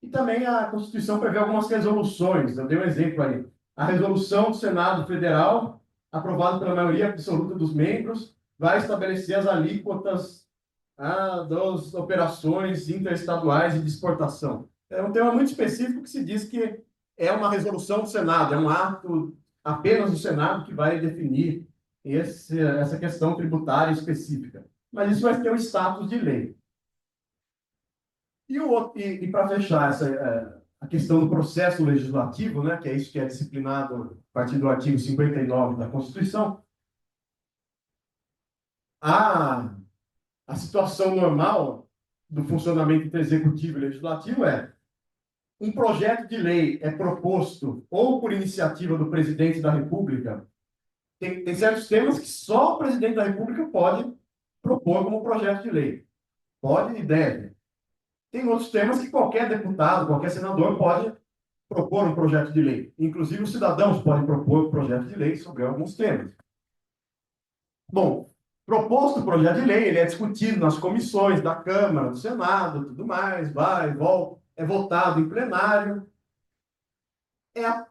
E também a Constituição prevê algumas resoluções, eu dei um exemplo aí. A resolução do Senado Federal, aprovada pela maioria absoluta dos membros, vai estabelecer as alíquotas das operações interestaduais e de exportação. É um tema muito específico que se diz que é uma resolução do Senado, é um ato apenas do Senado que vai definir essa questão tributária específica. Mas isso vai ter o status de lei. E para fechar a questão do processo legislativo, né, que é isso que é disciplinado a partir do artigo 59 da Constituição, a, a situação normal do funcionamento entre executivo e legislativo é um projeto de lei é proposto ou por iniciativa do presidente da República. Tem certos temas que só o presidente da República pode propor como projeto de lei. Pode e deve. Tem outros temas que qualquer deputado, qualquer senador pode propor um projeto de lei. Inclusive, os cidadãos podem propor um projeto de lei sobre alguns temas. Bom, proposto o projeto de lei, ele é discutido nas comissões da Câmara, do Senado, tudo mais, vai, volta, é votado em plenário, é,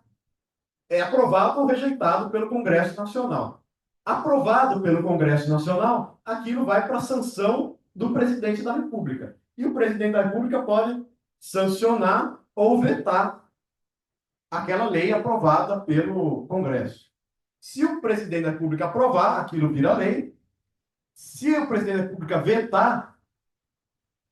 é aprovado ou rejeitado pelo Congresso Nacional. Aprovado pelo Congresso Nacional, aquilo vai para a sanção do presidente da República. E o presidente da República pode sancionar ou vetar aquela lei aprovada pelo Congresso. Se o presidente da República aprovar, aquilo vira lei. Se o presidente da República vetar,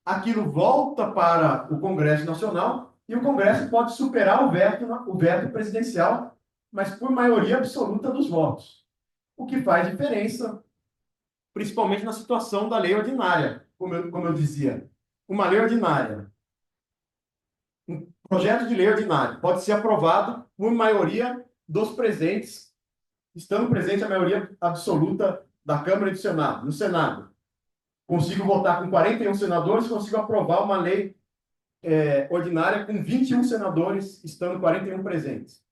aquilo volta para o Congresso Nacional e o Congresso pode superar o veto presidencial, mas por maioria absoluta dos votos. O que faz diferença, principalmente na situação da lei ordinária, como eu dizia. Uma lei ordinária, um projeto de lei ordinário, pode ser aprovado por maioria dos presentes, estando presente a maioria absoluta da Câmara e do Senado. No Senado, consigo votar com 41 senadores, consigo aprovar uma lei ordinária com 21 senadores, estando 41 presentes.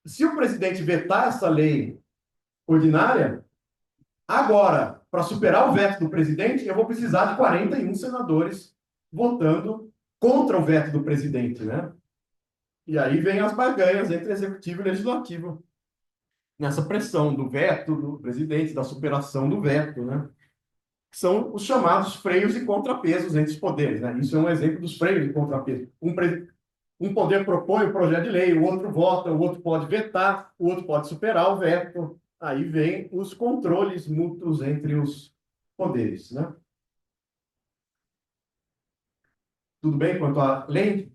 Se o presidente vetar essa lei ordinária, agora, para superar o veto do presidente, eu vou precisar de 41 senadores votando contra o veto do presidente, né? E aí vem as barganhas entre executivo e legislativo, nessa pressão do veto do presidente, da superação do veto, né? São os chamados freios e contrapesos entre os poderes, né? Isso é um exemplo dos freios e contrapesos. Um poder propõe o projeto de lei, o outro vota, o outro pode vetar, o outro pode superar o veto. Aí vem os controles mútuos entre os poderes, né? Tudo bem quanto à lei?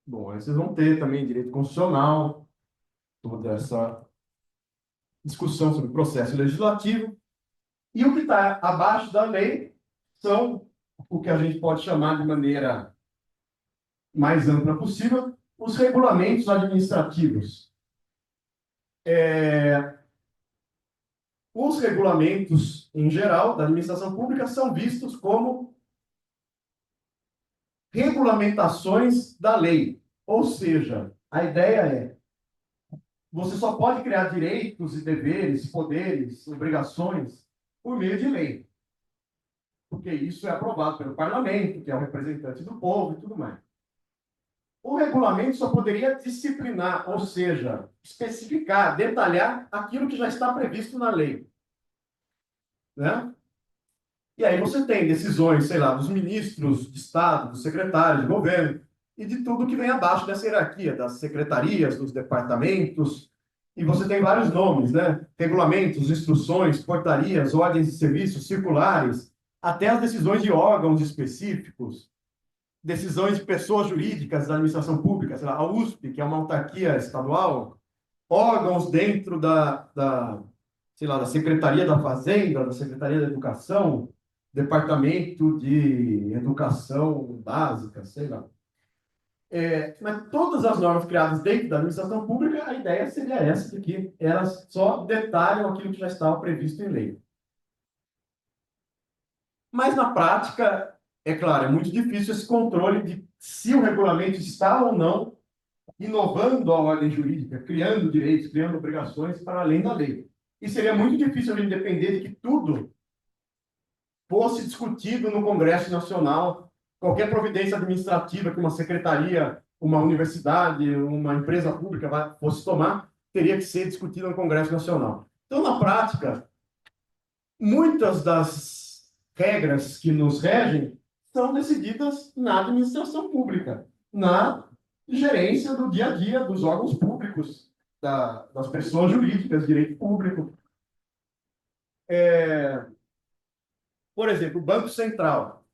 Bom, aí vocês vão ter também direito constitucional, toda essa discussão sobre o processo legislativo. E o que está abaixo da lei são o que a gente pode chamar de maneira mais ampla possível, os regulamentos administrativos. Os regulamentos, em geral, da administração pública são vistos como regulamentações da lei. Ou seja, a ideia é, você só pode criar direitos e deveres, poderes, obrigações por meio de lei. Porque isso é aprovado pelo parlamento, que é o representante do povo e tudo mais. O regulamento só poderia disciplinar, ou seja, especificar, detalhar aquilo que já está previsto na lei, né? E aí você tem decisões, sei lá, dos ministros de Estado, dos secretários de governo e de tudo que vem abaixo dessa hierarquia, das secretarias, dos departamentos. E você tem vários nomes, né? Regulamentos, instruções, portarias, ordens de serviço, circulares, até as decisões de órgãos específicos, decisões de pessoas jurídicas da administração pública, sei lá, a USP, que é uma autarquia estadual, órgãos dentro sei lá, da Secretaria da Fazenda, da Secretaria da Educação, Departamento de Educação Básica, sei lá. Mas todas as normas criadas dentro da administração pública, a ideia seria essa, de que elas só detalham aquilo que já estava previsto em lei. Mas na prática, é claro, é muito difícil esse controle de se o regulamento está ou não inovando a ordem jurídica, criando direitos, criando obrigações para além da lei. E seria muito difícil a gente depender de que tudo fosse discutido no Congresso Nacional, qualquer providência administrativa que uma secretaria, uma universidade, uma empresa pública fosse tomar, teria que ser discutida no Congresso Nacional. Então, na prática, muitas das regras que nos regem são decididas na administração pública, na gerência do dia a dia dos órgãos públicos, das pessoas jurídicas, de direito público. Por exemplo, o Banco Central,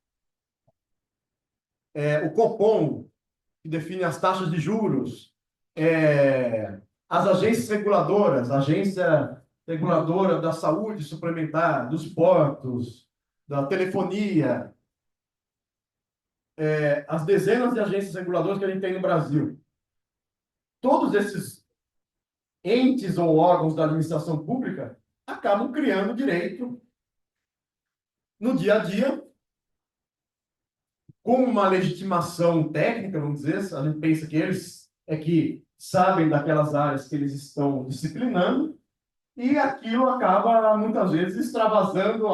o Copom, que define as taxas de juros, as agências reguladoras, a Agência Reguladora da Saúde Suplementar, dos portos, da telefonia, as dezenas de agências reguladoras que a gente tem no Brasil. Todos esses entes ou órgãos da administração pública acabam criando direito no dia a dia, com uma legitimação técnica, vamos dizer, a gente pensa que eles que sabem daquelas áreas que eles estão disciplinando, e aquilo acaba, muitas vezes, extravasando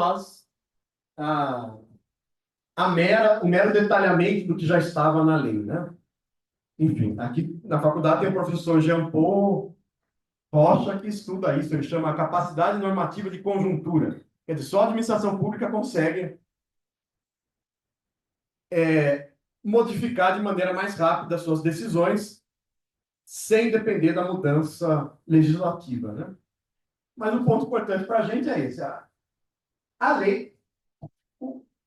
o mero detalhamento do que já estava na lei, né? Enfim, aqui na faculdade tem o professor Jean Paul Rocha que estuda isso, ele chama a capacidade normativa de conjuntura. Quer dizer, só a administração pública consegue modificar de maneira mais rápida as suas decisões, sem depender da mudança legislativa, né? Mas o ponto importante para a gente é esse. A lei,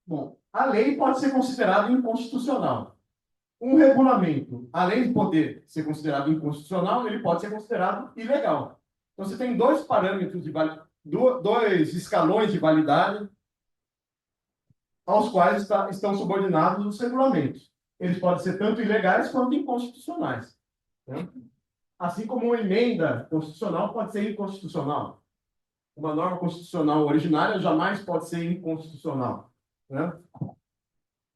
bom, a lei pode ser considerada inconstitucional. Um regulamento, além de poder ser considerado inconstitucional, ele pode ser considerado ilegal. Então, você tem dois parâmetros dois escalões de validade aos quais estão subordinados os regulamentos. Eles podem ser tanto ilegais quanto inconstitucionais, né? Assim como uma emenda constitucional pode ser inconstitucional. Uma norma constitucional originária jamais pode ser inconstitucional, né?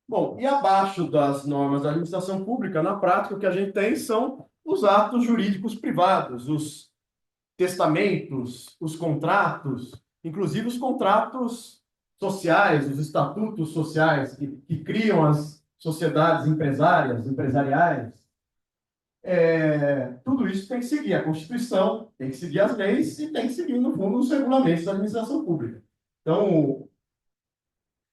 Bom, e abaixo das normas da administração pública, na prática, o que a gente tem são os atos jurídicos privados, os testamentos, os contratos, inclusive os contratos sociais, os estatutos sociais que criam as sociedades empresariais. Tudo isso tem que seguir a Constituição, tem que seguir as leis e tem que seguir, no fundo, os regulamentos da administração pública. Então,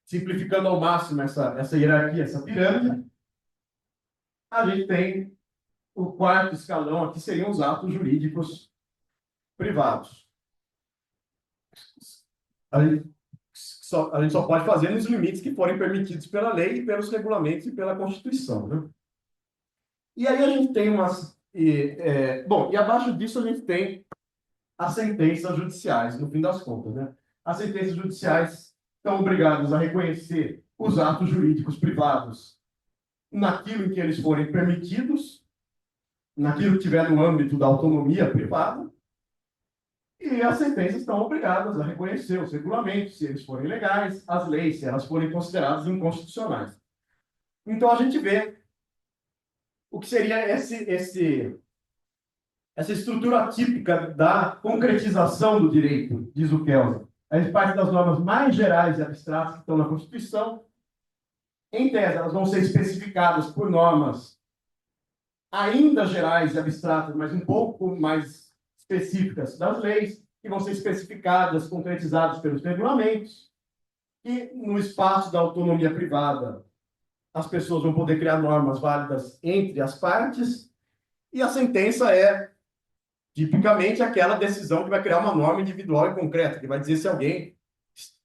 simplificando ao máximo essa hierarquia, essa pirâmide, a gente tem o quarto escalão aqui, seriam os atos jurídicos privados. A gente só pode fazer nos limites que forem permitidos pela lei, e pelos regulamentos e pela Constituição, né? E aí a gente tem umas... bom, e abaixo disso a gente tem as sentenças judiciais, no fim das contas, né? As sentenças judiciais estão obrigadas a reconhecer os atos jurídicos privados naquilo em que eles forem permitidos, naquilo que tiver no âmbito da autonomia privada, e as sentenças estão obrigadas a reconhecer os regulamentos, se eles forem legais, as leis, se elas forem consideradas inconstitucionais. Então, a gente vê o que seria essa estrutura típica da concretização do direito, diz o Kelsen. A gente parte das normas mais gerais e abstratas que estão na Constituição. Em tese, elas vão ser especificadas por normas ainda gerais e abstratas, mas um pouco mais específicas das leis, que vão ser especificadas, concretizadas pelos regulamentos. E no espaço da autonomia privada, as pessoas vão poder criar normas válidas entre as partes, e a sentença é tipicamente aquela decisão que vai criar uma norma individual e concreta, que vai dizer se alguém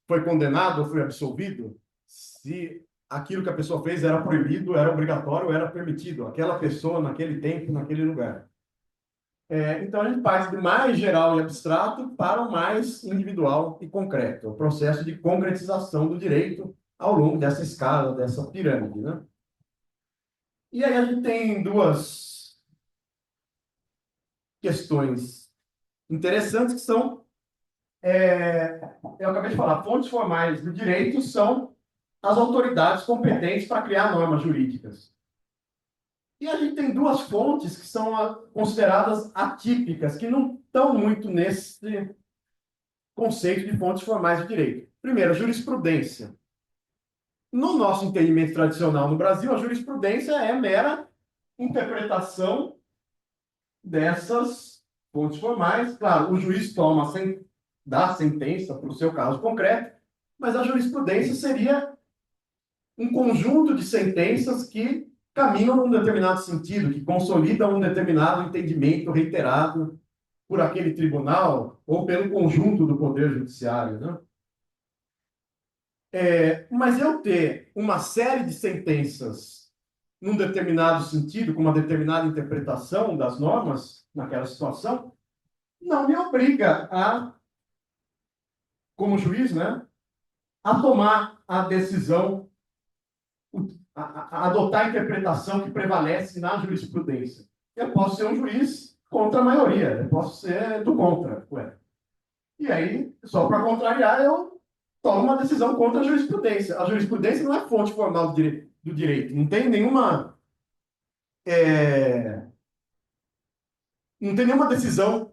foi condenado ou foi absolvido, se aquilo que a pessoa fez era proibido, era obrigatório ou era permitido, aquela pessoa, naquele tempo, naquele lugar. Então, a gente parte do mais geral e abstrato para o mais individual e concreto, o processo de concretização do direito ao longo dessa escala, dessa pirâmide, né? E aí a gente tem duas questões interessantes que são, eu acabei de falar, fontes formais do direito são as autoridades competentes para criar normas jurídicas. E a gente tem duas fontes que são consideradas atípicas, que não estão muito nesse conceito de fontes formais do direito. Primeiro, a jurisprudência. No nosso entendimento tradicional no Brasil, a jurisprudência é mera interpretação dessas fontes formais. Claro, o juiz dá sentença para o seu caso concreto, mas a jurisprudência seria um conjunto de sentenças que caminham num determinado sentido, que consolidam um determinado entendimento reiterado por aquele tribunal ou pelo conjunto do Poder Judiciário, né? Mas eu ter uma série de sentenças num determinado sentido, com uma determinada interpretação das normas naquela situação, não me obriga como juiz, né, a tomar a decisão, a adotar a interpretação que prevalece na jurisprudência. Eu posso ser um juiz contra a maioria, eu posso ser do contra. E aí, só para contrariar, eu tomo uma decisão contra a jurisprudência. A jurisprudência não é fonte formal do direito. Não tem nenhuma... não tem nenhuma decisão,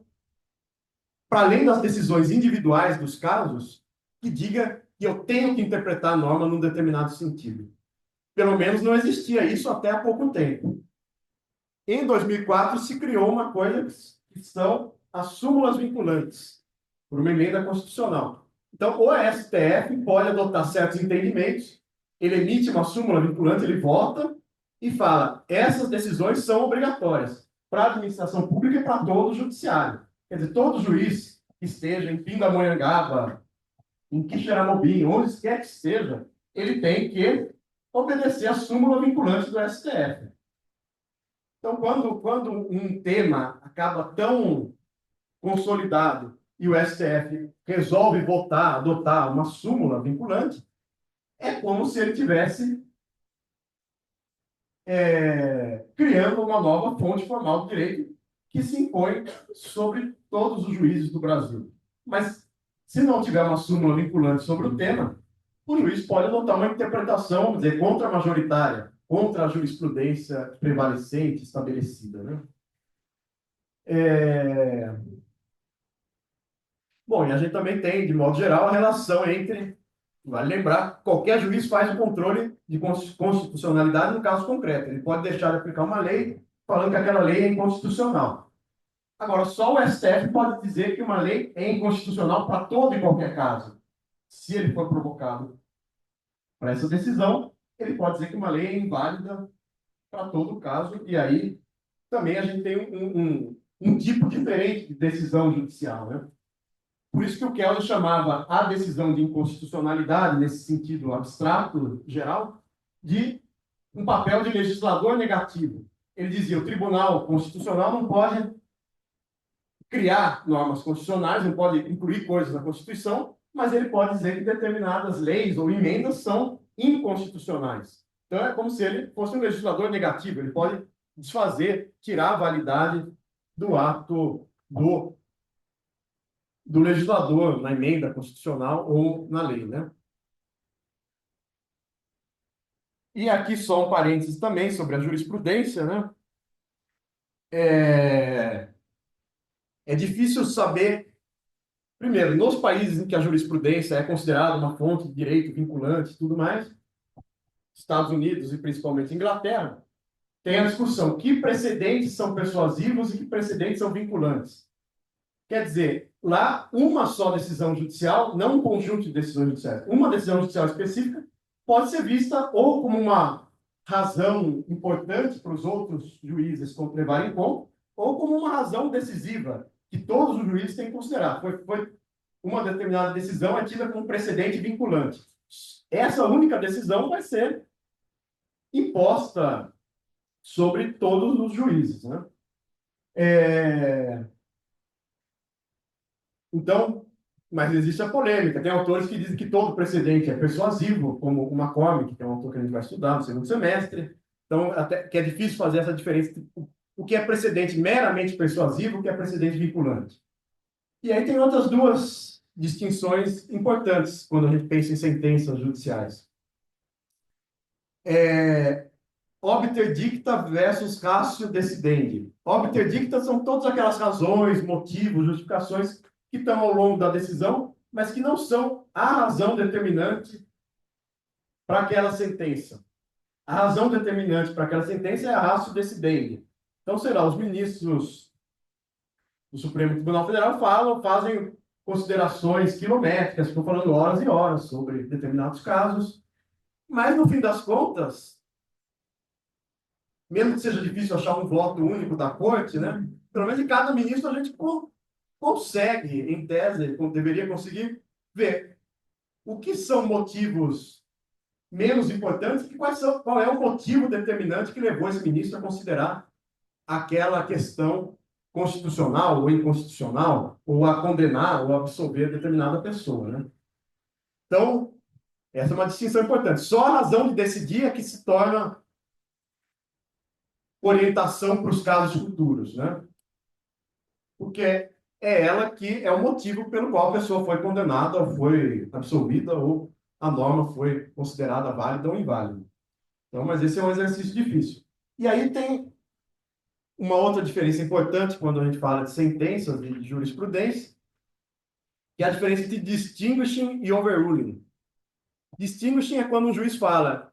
para além das decisões individuais dos casos, que diga que eu tenho que interpretar a norma num determinado sentido. Pelo menos não existia isso até há pouco tempo. Em 2004, se criou uma coisa que são as súmulas vinculantes, por uma emenda constitucional. Então, o STF pode adotar certos entendimentos, ele emite uma súmula vinculante, ele vota, e fala, essas decisões são obrigatórias para a administração pública e para todo o judiciário. Quer dizer, todo juiz que esteja em Pindamonhangaba, em Quixeramobim, onde quer que seja, ele tem que obedecer à súmula vinculante do STF. Então, quando um tema acaba tão consolidado e o STF resolve votar, adotar uma súmula vinculante, é como se ele tivesse criando uma nova fonte formal do direito que se impõe sobre todos os juízes do Brasil. Mas, se não tiver uma súmula vinculante sobre o tema, o juiz pode adotar uma interpretação, vamos dizer, contra-majoritária, contra a jurisprudência prevalecente estabelecida, né? Bom, e a gente também tem, de modo geral, a relação entre, vale lembrar, qualquer juiz faz o controle de constitucionalidade no caso concreto. Ele pode deixar de aplicar uma lei falando que aquela lei é inconstitucional. Agora, só o STF pode dizer que uma lei é inconstitucional para todo e qualquer caso. Se ele for provocado para essa decisão, ele pode dizer que uma lei é inválida para todo caso, e aí também a gente tem um tipo diferente de decisão judicial, né? Por isso que o Kelly chamava a decisão de inconstitucionalidade, nesse sentido abstrato, geral, de um papel de legislador negativo. Ele dizia, o Tribunal Constitucional não pode criar normas constitucionais, não pode incluir coisas na Constituição, mas ele pode dizer que determinadas leis ou emendas são inconstitucionais. Então, é como se ele fosse um legislador negativo, ele pode desfazer, tirar a validade do ato do legislador na emenda constitucional ou na lei, né? E aqui só um parênteses também sobre a jurisprudência, né? É difícil saber, primeiro, nos países em que a jurisprudência é considerada uma fonte de direito vinculante e tudo mais, Estados Unidos e principalmente Inglaterra, tem a discussão que precedentes são persuasivos e que precedentes são vinculantes. Quer dizer, lá, uma só decisão judicial, não um conjunto de decisões judiciais, uma decisão judicial específica pode ser vista ou como uma razão importante para os outros juízes levarem em conta, ou como uma razão decisiva que todos os juízes têm que considerar. Foi uma determinada decisão é tida como precedente vinculante. Essa única decisão vai ser imposta sobre todos os juízes, né? Então, mas existe a polêmica. Tem autores que dizem que todo precedente é persuasivo, como o McCormick, que é um autor que a gente vai estudar no segundo semestre. Então, até que é difícil fazer essa diferença. O que é precedente meramente persuasivo, o que é precedente vinculante. E aí tem outras duas distinções importantes quando a gente pensa em sentenças judiciais. Obter dicta versus ratio decidendi. Obter dicta são todas aquelas razões, motivos, justificações que estão ao longo da decisão, mas que não são a razão determinante para aquela sentença. A razão determinante para aquela sentença é a ratio decidendi. Então, sei lá, os ministros do Supremo Tribunal Federal fazem considerações quilométricas, ficam falando horas e horas sobre determinados casos, mas, no fim das contas, mesmo que seja difícil achar um voto único da corte, né? Pelo menos em cada ministro a gente consegue, em tese, deveria conseguir ver o que são motivos menos importantes e qual é o motivo determinante que levou esse ministro a considerar aquela questão constitucional ou inconstitucional, ou a condenar ou absolver determinada pessoa, né? Então, essa é uma distinção importante. Só a razão de decidir é que se torna orientação para os casos futuros, né? Porque é ela que é o motivo pelo qual a pessoa foi condenada, ou foi absolvida, ou a norma foi considerada válida ou inválida. Então, mas esse é um exercício difícil. E aí tem uma outra diferença importante quando a gente fala de sentenças de jurisprudência, que é a diferença entre distinguishing e overruling. Distinguishing é quando um juiz fala: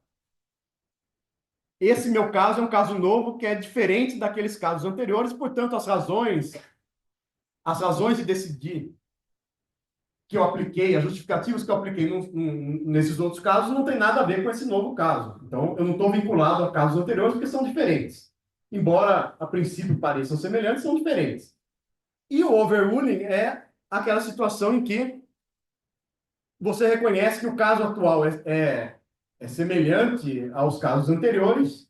esse meu caso é um caso novo que é diferente daqueles casos anteriores, portanto, as razões de decidir que eu apliquei, as justificativas que eu apliquei nesses outros casos não tem nada a ver com esse novo caso. Então, eu não estou vinculado a casos anteriores porque são diferentes. Embora a princípio pareçam semelhantes, são diferentes. E o overruling é aquela situação em que você reconhece que o caso atual é semelhante aos casos anteriores,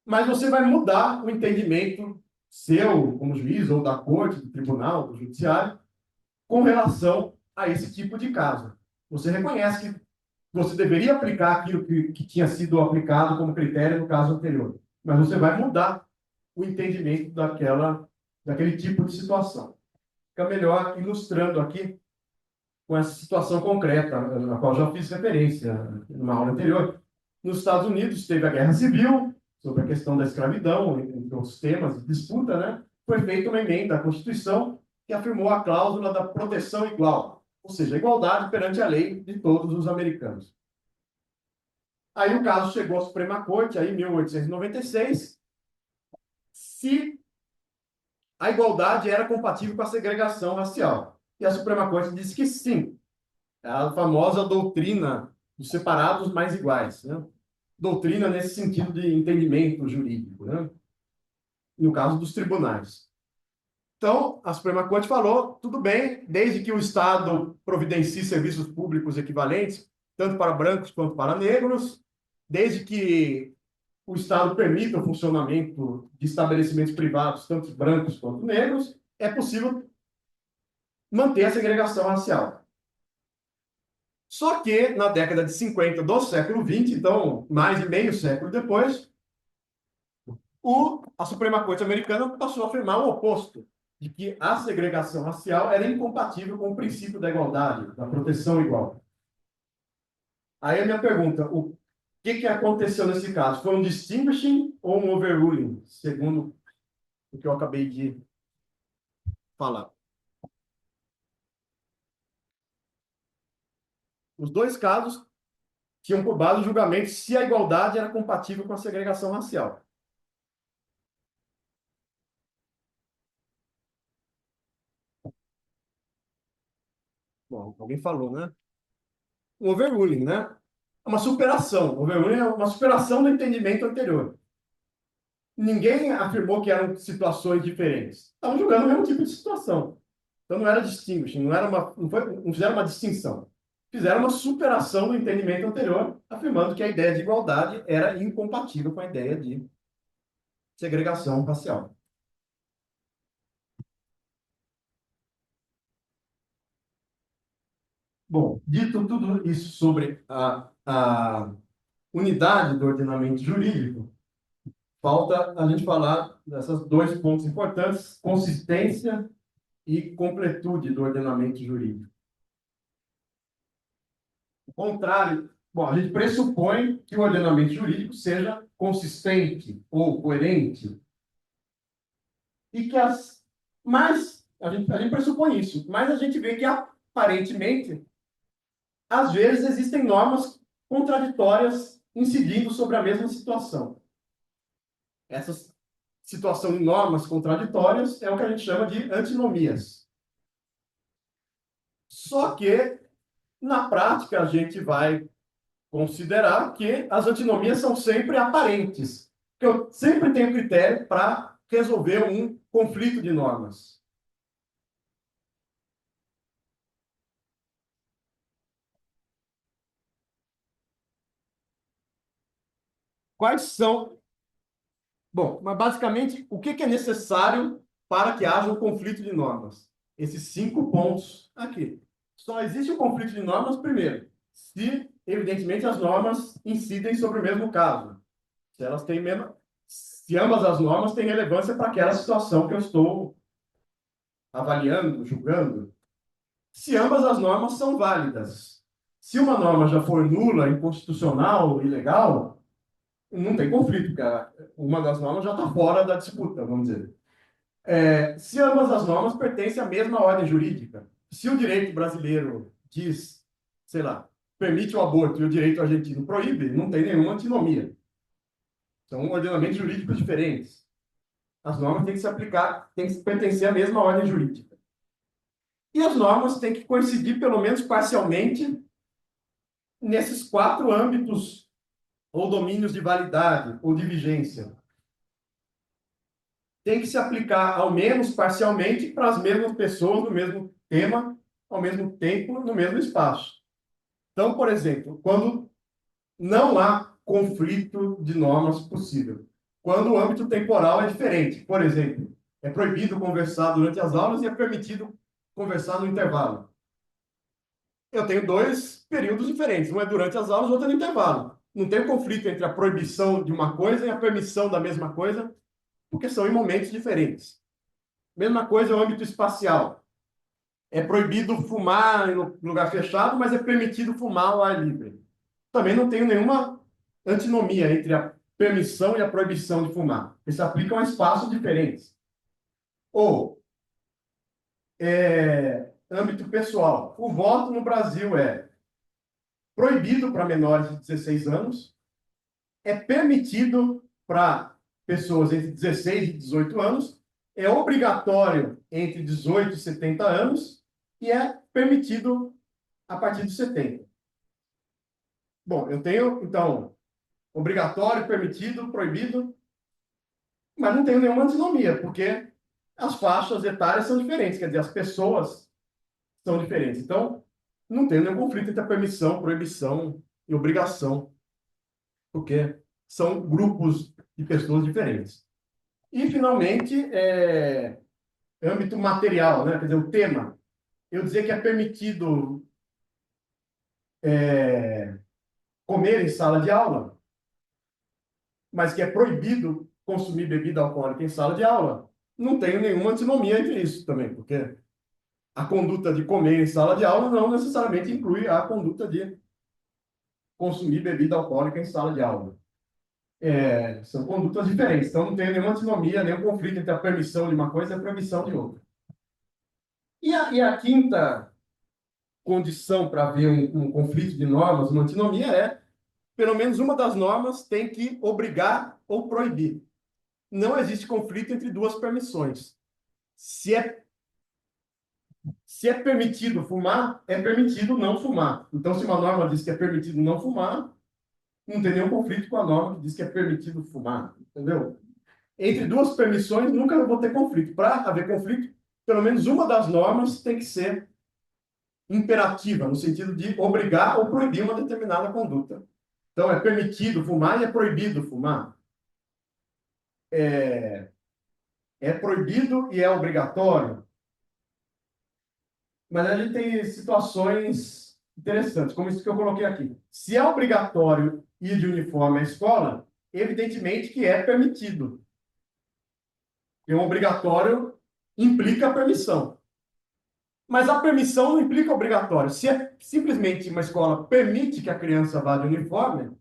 mas você vai mudar o entendimento seu, como juiz, ou da corte, do tribunal, do judiciário, com relação a esse tipo de caso. Você reconhece que você deveria aplicar aquilo que tinha sido aplicado como critério no caso anterior, mas você vai mudar o entendimento daquele tipo de situação. Fica melhor ilustrando aqui com essa situação concreta, na qual já fiz referência numa aula anterior. Nos Estados Unidos, teve a Guerra Civil, sobre a questão da escravidão, entre outros temas de disputa, né? Foi feita uma emenda à Constituição que afirmou a cláusula da proteção igual, ou seja, a igualdade perante a lei de todos os americanos. Aí o caso chegou à Suprema Corte, aí, em 1896, se a igualdade era compatível com a segregação racial. E a Suprema Corte disse que sim. É a famosa doutrina dos separados mais iguais, né? Doutrina nesse sentido de entendimento jurídico, né? No caso dos tribunais. Então, a Suprema Corte falou, tudo bem, desde que o Estado providencie serviços públicos equivalentes, tanto para brancos quanto para negros, desde que o Estado permita o funcionamento de estabelecimentos privados, tanto brancos quanto negros, é possível manter a segregação racial. Só que, na década de 50 do século XX, então, mais de meio século depois, a Suprema Corte americana passou a afirmar o oposto, de que a segregação racial era incompatível com o princípio da igualdade, da proteção igual. Aí a minha pergunta, o que aconteceu nesse caso? Foi um distinguishing ou um overruling, segundo o que eu acabei de falar? Os dois casos tinham por base o julgamento se a igualdade era compatível com a segregação racial. Bom, alguém falou, né? Um overruling, né? É uma superação. Overruling é uma superação do entendimento anterior. Ninguém afirmou que eram situações diferentes. Estavam julgando o mesmo tipo de situação. Então não era distinguishing, não fizeram uma distinção. Fizeram uma superação do entendimento anterior, afirmando que a ideia de igualdade era incompatível com a ideia de segregação racial. Bom, dito tudo isso sobre a unidade do ordenamento jurídico, falta a gente falar desses dois pontos importantes, consistência e completude do ordenamento jurídico. O contrário, bom, a gente pressupõe que o ordenamento jurídico seja consistente ou coerente e que a gente pressupõe isso, mas a gente vê que aparentemente às vezes existem normas contraditórias incidindo sobre a mesma situação. Essa situação de normas contraditórias é o que a gente chama de antinomias. Só que, na prática, a gente vai considerar que as antinomias são sempre aparentes, que eu sempre tenho critério para resolver um conflito de normas. Quais são? Bom, mas basicamente, o que é necessário para que haja um conflito de normas? Esses 5 pontos aqui. Só existe um conflito de normas, primeiro, se, evidentemente, as normas incidem sobre o mesmo caso. Se elas têm mesmo, se ambas as normas têm relevância para aquela situação que eu estou avaliando, julgando. Se ambas as normas são válidas. Se uma norma já for nula, inconstitucional, ilegal, não tem conflito, porque uma das normas já está fora da disputa, vamos dizer. Se ambas as normas pertencem à mesma ordem jurídica, se o direito brasileiro diz, sei lá, permite o aborto e o direito argentino proíbe, não tem nenhuma antinomia. São ordenamentos jurídicos diferentes. As normas têm que se aplicar, têm que pertencer à mesma ordem jurídica. E as normas têm que coincidir, pelo menos parcialmente, nesses 4 âmbitos ou domínios de validade ou de vigência. Tem que se aplicar, ao menos parcialmente, para as mesmas pessoas, no mesmo tema, ao mesmo tempo, no mesmo espaço. Então, por exemplo, quando não há conflito de normas possível. Quando o âmbito temporal é diferente. Por exemplo, é proibido conversar durante as aulas e é permitido conversar no intervalo. Eu tenho 2 períodos diferentes. Um é durante as aulas, o outro é no intervalo. Não tem conflito entre a proibição de uma coisa e a permissão da mesma coisa, porque são em momentos diferentes. Mesma coisa é o âmbito espacial. É proibido fumar em lugar fechado, mas é permitido fumar ao ar livre. Também não tenho nenhuma antinomia entre a permissão e a proibição de fumar. Eles se aplicam a espaços diferentes. Ou, âmbito pessoal. O voto no Brasil é proibido para menores de 16 anos, é permitido para pessoas entre 16 e 18 anos, é obrigatório entre 18 e 70 anos e é permitido a partir dos 70. Bom, eu tenho, então, obrigatório, permitido, proibido, mas não tenho nenhuma antinomia, porque as faixas etárias são diferentes, quer dizer, as pessoas são diferentes. Então, não tenho nenhum conflito entre a permissão, proibição e obrigação, porque são grupos de pessoas diferentes. E, finalmente, âmbito material, né? Quer dizer, o tema. Eu dizer que é permitido comer em sala de aula, mas que é proibido consumir bebida alcoólica em sala de aula, não tenho nenhuma antinomia entre isso também, porque a conduta de comer em sala de aula não necessariamente inclui a conduta de consumir bebida alcoólica em sala de aula. São condutas diferentes, então não tem nenhuma antinomia, nenhum conflito entre a permissão de uma coisa e a proibição de outra. E a quinta condição para haver um conflito de normas, uma antinomia, pelo menos uma das normas tem que obrigar ou proibir. Não existe conflito entre 2 permissões. Se é permitido fumar, é permitido não fumar. Então, se uma norma diz que é permitido não fumar, não tem nenhum conflito com a norma que diz que é permitido fumar. Entendeu? Entre 2 permissões, nunca vou ter conflito. Para haver conflito, pelo menos uma das normas tem que ser imperativa, no sentido de obrigar ou proibir uma determinada conduta. Então, é permitido fumar e é proibido fumar. É proibido e é obrigatório. Mas a gente tem situações interessantes, como isso que eu coloquei aqui. Se é obrigatório ir de uniforme à escola, evidentemente que é permitido. E um obrigatório implica a permissão. Mas a permissão não implica obrigatório. Se é simplesmente uma escola permite que a criança vá de uniforme,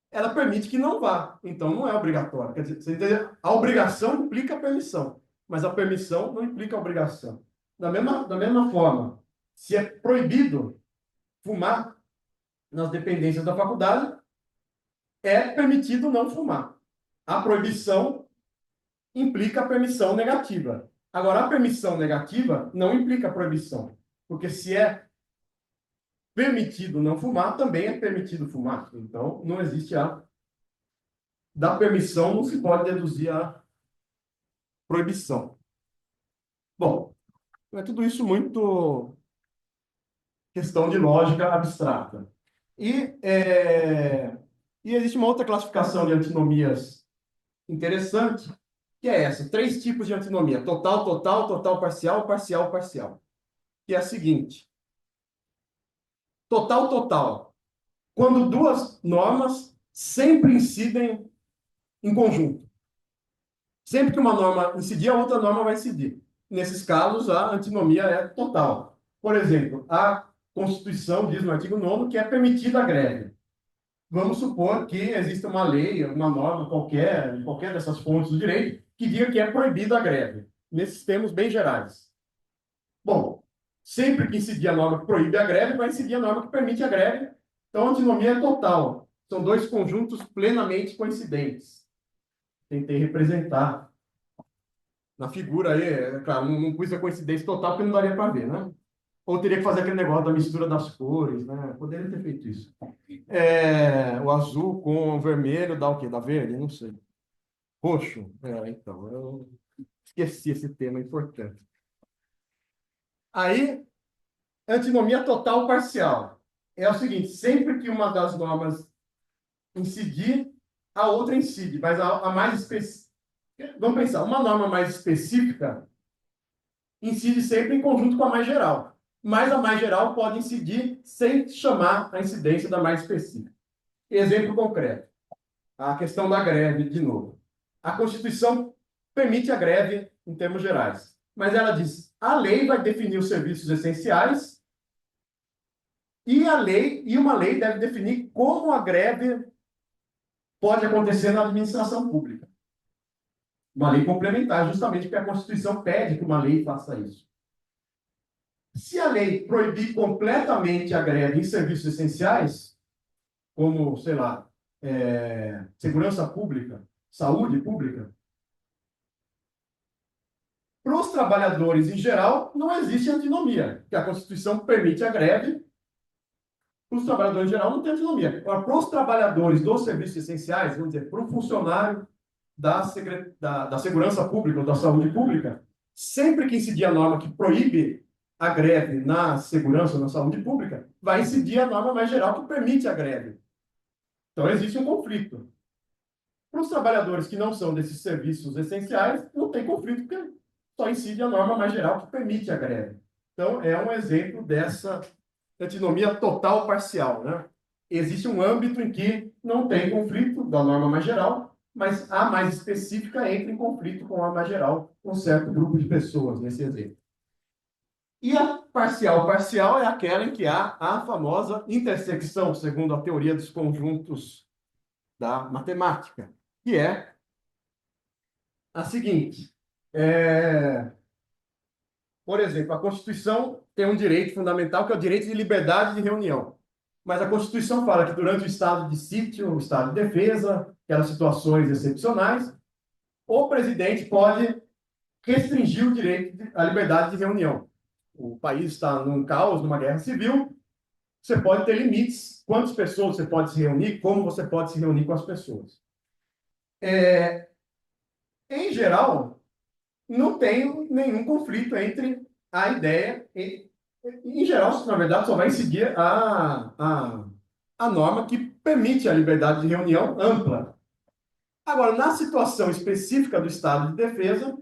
ela permite que não vá. Então não é obrigatório. Quer dizer, você entendeu? A obrigação implica a permissão, mas a permissão não implica a obrigação. Da mesma forma, se é proibido fumar nas dependências da faculdade, é permitido não fumar. A proibição implica a permissão negativa. Agora, a permissão negativa não implica a proibição, porque se é permitido não fumar, também é permitido fumar. Então, não existe da permissão, não se pode deduzir a proibição. Bom, é tudo isso muito questão de lógica abstrata. E existe uma outra classificação de antinomias interessante, que é essa: 3 tipos de antinomia: total, total, total parcial, parcial, parcial. Que é a seguinte: total, total. Quando 2 normas sempre incidem em conjunto. Sempre que uma norma incidir, a outra norma vai incidir. Nesses casos, a antinomia é total. Por exemplo, a Constituição diz no artigo 9º que é permitida a greve. Vamos supor que exista uma lei, uma norma qualquer, em qualquer dessas fontes do direito, que diga que é proibida a greve, nesses termos bem gerais. Bom, sempre que incidir a norma que proíbe a greve, vai incidir a norma que permite a greve. Então, a antinomia é total. São 2 conjuntos plenamente coincidentes. Tentei representar Na figura aí, é claro, não pus a coincidência total porque não daria para ver, né? Ou teria que fazer aquele negócio da mistura das cores, né? Poderia ter feito isso. O azul com o vermelho dá o quê? Dá verde? Não sei. Roxo? Então, eu esqueci esse tema importante. Aí, antinomia total parcial. É o seguinte, sempre que uma das normas incidir, a outra incide, mas a mais específica. Vamos pensar, uma norma mais específica incide sempre em conjunto com a mais geral. Mas a mais geral pode incidir sem chamar a incidência da mais específica. Exemplo concreto. A questão da greve, de novo. A Constituição permite a greve em termos gerais. Mas ela diz, a lei vai definir os serviços essenciais e uma lei deve definir como a greve pode acontecer na administração pública. Uma lei complementar, justamente porque a Constituição pede que uma lei faça isso. Se a lei proibir completamente a greve em serviços essenciais, como, sei lá, segurança pública, saúde pública, para os trabalhadores em geral, não existe antinomia, porque a Constituição permite a greve, para os trabalhadores em geral não tem antinomia. Agora, para os trabalhadores dos serviços essenciais, vamos dizer, para o funcionário da segurança pública ou da saúde pública, sempre que incidir a norma que proíbe a greve na segurança ou na saúde pública, vai incidir a norma mais geral que permite a greve. Então, existe um conflito. Para os trabalhadores que não são desses serviços essenciais, não tem conflito, porque só incide a norma mais geral que permite a greve. Então, é um exemplo dessa antinomia total parcial, né? Existe um âmbito em que não tem conflito da norma mais geral, mas a mais específica entra em conflito com a mais geral, com um certo grupo de pessoas, nesse exemplo. E a parcial é aquela em que há a famosa intersecção, segundo a teoria dos conjuntos da matemática, que é a seguinte. Por exemplo, a Constituição tem um direito fundamental, que é o direito de liberdade de reunião. Mas a Constituição fala que durante o estado de sítio, o estado de defesa, aquelas situações excepcionais, o presidente pode restringir o direito à liberdade de reunião. O país está num caos, numa guerra civil, você pode ter limites, quantas pessoas você pode se reunir, como você pode se reunir com as pessoas. Em geral, não tem nenhum conflito entre a ideia. Em geral, na verdade, só vai seguir a norma que permite a liberdade de reunião ampla. Agora, na situação específica do estado de defesa,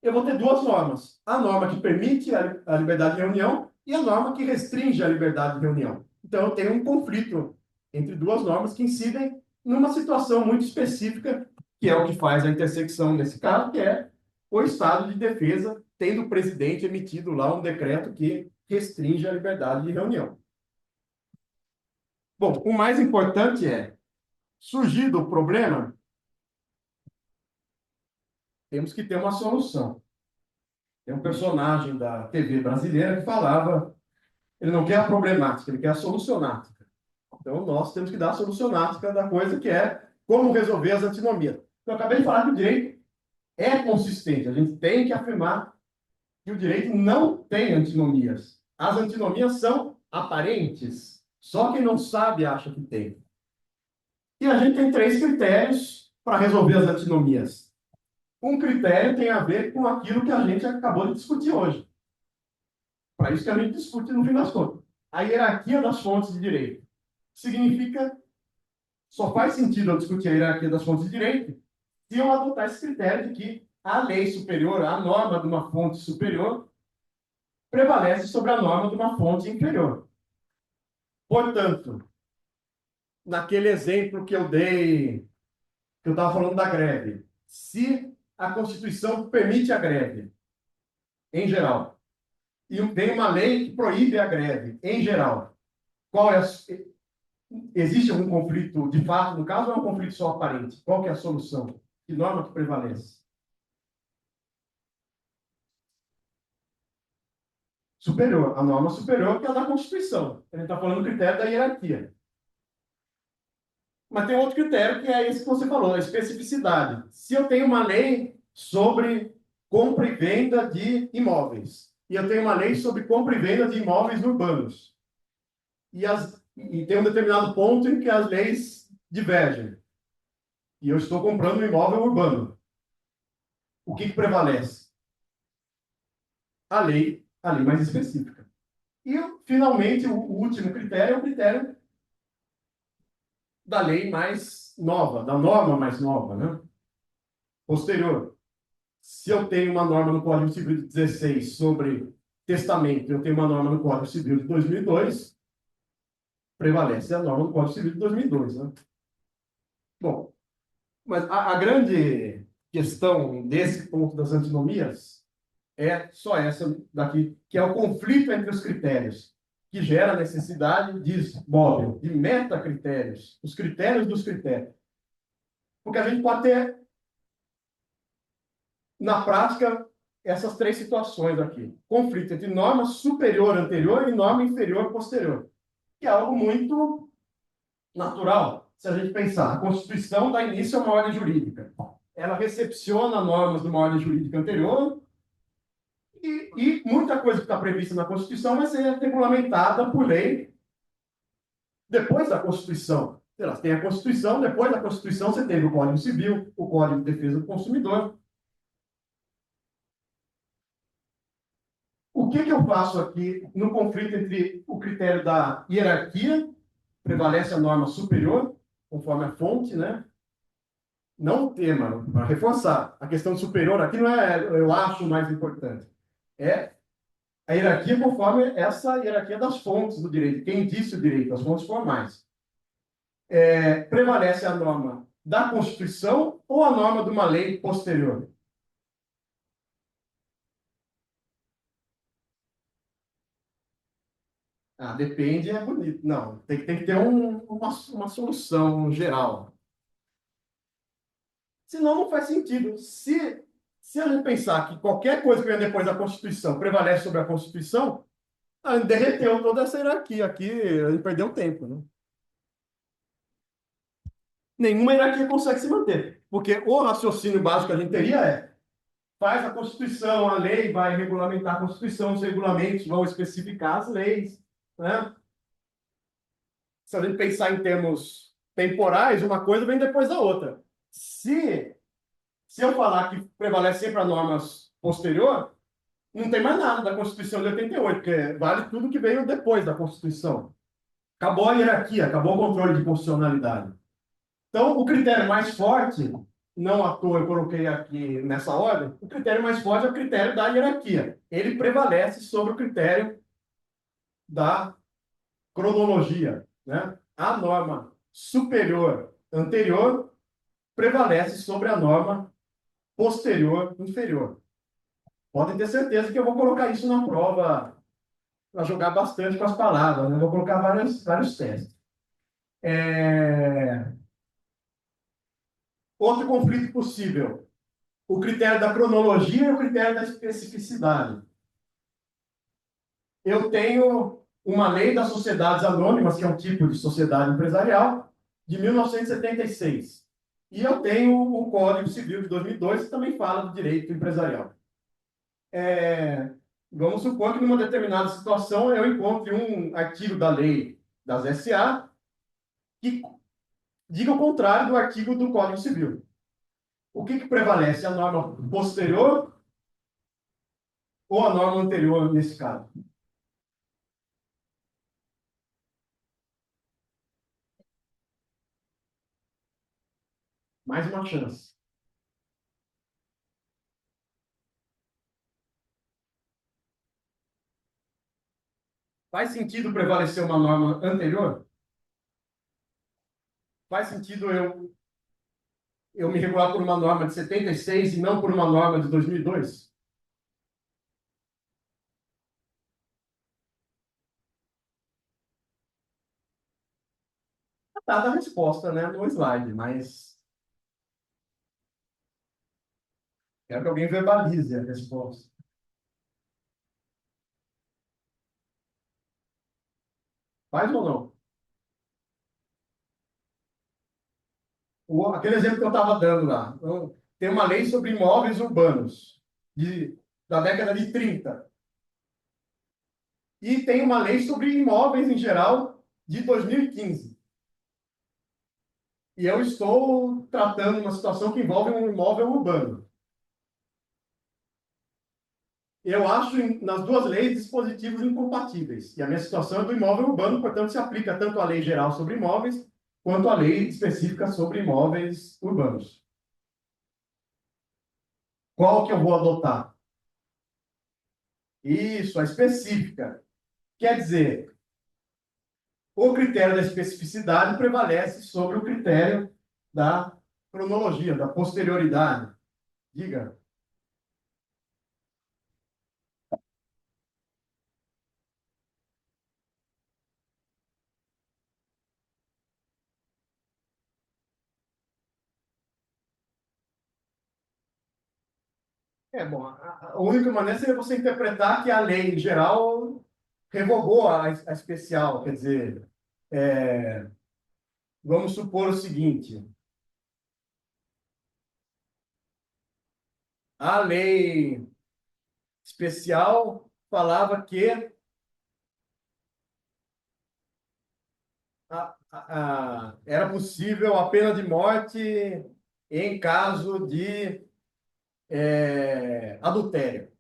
eu vou ter duas normas. A norma que permite a liberdade de reunião e a norma que restringe a liberdade de reunião. Então, eu tenho um conflito entre duas normas que incidem numa situação muito específica, que é o que faz a intersecção nesse caso, que é o estado de defesa, tendo o presidente emitido lá um decreto que restringe a liberdade de reunião. Bom, o mais importante é, surgido o problema, temos que ter uma solução. Tem um personagem da TV brasileira que falava, ele não quer a problemática, ele quer a solucionática. Então, nós temos que dar a solucionática da coisa, que é como resolver as antinomias. Então, eu acabei de falar que o direito é consistente. A gente tem que afirmar que o direito não tem antinomias. As antinomias são aparentes. Só quem não sabe acha que tem. E a gente tem três critérios para resolver as antinomias. Um critério tem a ver com aquilo que a gente acabou de discutir hoje. Para isso que a gente discute no fim das contas. A hierarquia das fontes de direito. Significa, só faz sentido eu discutir a hierarquia das fontes de direito se eu adotar esse critério de que a lei superior, a norma de uma fonte superior, prevalece sobre a norma de uma fonte inferior. Portanto, naquele exemplo que eu dei, que eu estava falando da greve, se a Constituição permite a greve, em geral, e vem uma lei que proíbe a greve, em geral, qual é existe algum conflito de fato no caso ou é um conflito só aparente? Qual que é a solução? Que norma que prevalece? Superior. A norma superior que é a da Constituição. A gente está falando do critério da hierarquia. Mas tem outro critério que é esse que você falou, a especificidade. Se eu tenho uma lei sobre compra e venda de imóveis. E eu tenho uma lei sobre compra e venda de imóveis urbanos. E tem um determinado ponto em que as leis divergem. E eu estou comprando um imóvel urbano. O que prevalece? A lei mais específica. E, finalmente, o último critério é o critério da lei mais nova, da norma mais nova, né? Posterior. Se eu tenho uma norma no Código Civil de 16 sobre testamento, eu tenho uma norma no Código Civil de 2002, prevalece a norma do Código Civil de 2002, né? Bom, mas a grande questão desse ponto das antinomias é só essa daqui, que é o conflito entre os critérios, que gera a necessidade, diz Bobbio, de metacritérios, os critérios dos critérios. Porque a gente pode ter, na prática, essas três situações aqui. Conflito entre norma superior anterior e norma inferior posterior, que é algo muito natural. Se a gente pensar, a Constituição dá início a uma ordem jurídica. Ela recepciona normas de uma ordem jurídica anterior e muita coisa que está prevista na Constituição vai ser regulamentada por lei depois da Constituição. Sei lá, tem a Constituição, depois da Constituição você teve o Código Civil, o Código de Defesa do Consumidor. O que eu faço aqui no conflito entre o critério da hierarquia, prevalece a norma superior, conforme a fonte, né? Não o tema, para reforçar. A questão superior aqui não é eu acho mais importante. É a hierarquia conforme essa hierarquia das fontes do direito. Quem disse o direito? As fontes formais. Prevalece a norma da Constituição ou a norma de uma lei posterior? Ah, depende, é bonito. Não, tem que ter uma solução geral. Senão não faz sentido. Se a gente pensar que qualquer coisa que vem depois da Constituição prevalece sobre a Constituição, a gente derreteu toda essa hierarquia aqui, a gente perdeu tempo, né? Nenhuma hierarquia consegue se manter. Porque o raciocínio básico que a gente teria faz a Constituição, a lei vai regulamentar a Constituição, os regulamentos vão especificar as leis, né? Se a gente pensar em termos temporais, uma coisa vem depois da outra. Se eu falar que prevalece sempre a normas posterior, não tem mais nada da Constituição de 88, porque vale tudo que veio depois da Constituição. Acabou a hierarquia, acabou o controle de constitucionalidade. Então, o critério mais forte, não à toa eu coloquei aqui nessa ordem, o critério mais forte é o critério da hierarquia. Ele prevalece sobre o critério da cronologia, né? A norma superior anterior prevalece sobre a norma posterior inferior. Podem ter certeza que eu vou colocar isso na prova para jogar bastante com as palavras, né? Vou colocar vários testes. Outro conflito possível: o critério da cronologia e o critério da especificidade. Eu tenho uma lei das sociedades anônimas, que é um tipo de sociedade empresarial, de 1976. E eu tenho o Código Civil de 2002, que também fala do direito empresarial. Vamos supor que, numa determinada situação, eu encontre um artigo da lei das SA que diga o contrário do artigo do Código Civil. O que prevalece? A norma posterior ou a norma anterior, nesse caso? Mais uma chance. Faz sentido prevalecer uma norma anterior? Faz sentido eu me regular por uma norma de 76 e não por uma norma de 2002? Está dada a resposta, né, no slide, mas quero que alguém verbalize a resposta. Faz ou não? Aquele exemplo que eu estava dando lá. Então, tem uma lei sobre imóveis urbanos, da década de 30. E tem uma lei sobre imóveis em geral de 2015. E eu estou tratando uma situação que envolve um imóvel urbano. Eu acho nas duas leis dispositivos incompatíveis. E a minha situação é do imóvel urbano, portanto, se aplica tanto a lei geral sobre imóveis, quanto a lei específica sobre imóveis urbanos. Qual que eu vou adotar? Isso, a específica. Quer dizer, o critério da especificidade prevalece sobre o critério da cronologia, da posterioridade. Diga. Bom, a única maneira seria você interpretar que a lei em geral revogou a especial. Quer dizer, vamos supor o seguinte: a lei especial falava que era possível a pena de morte em caso de adultério.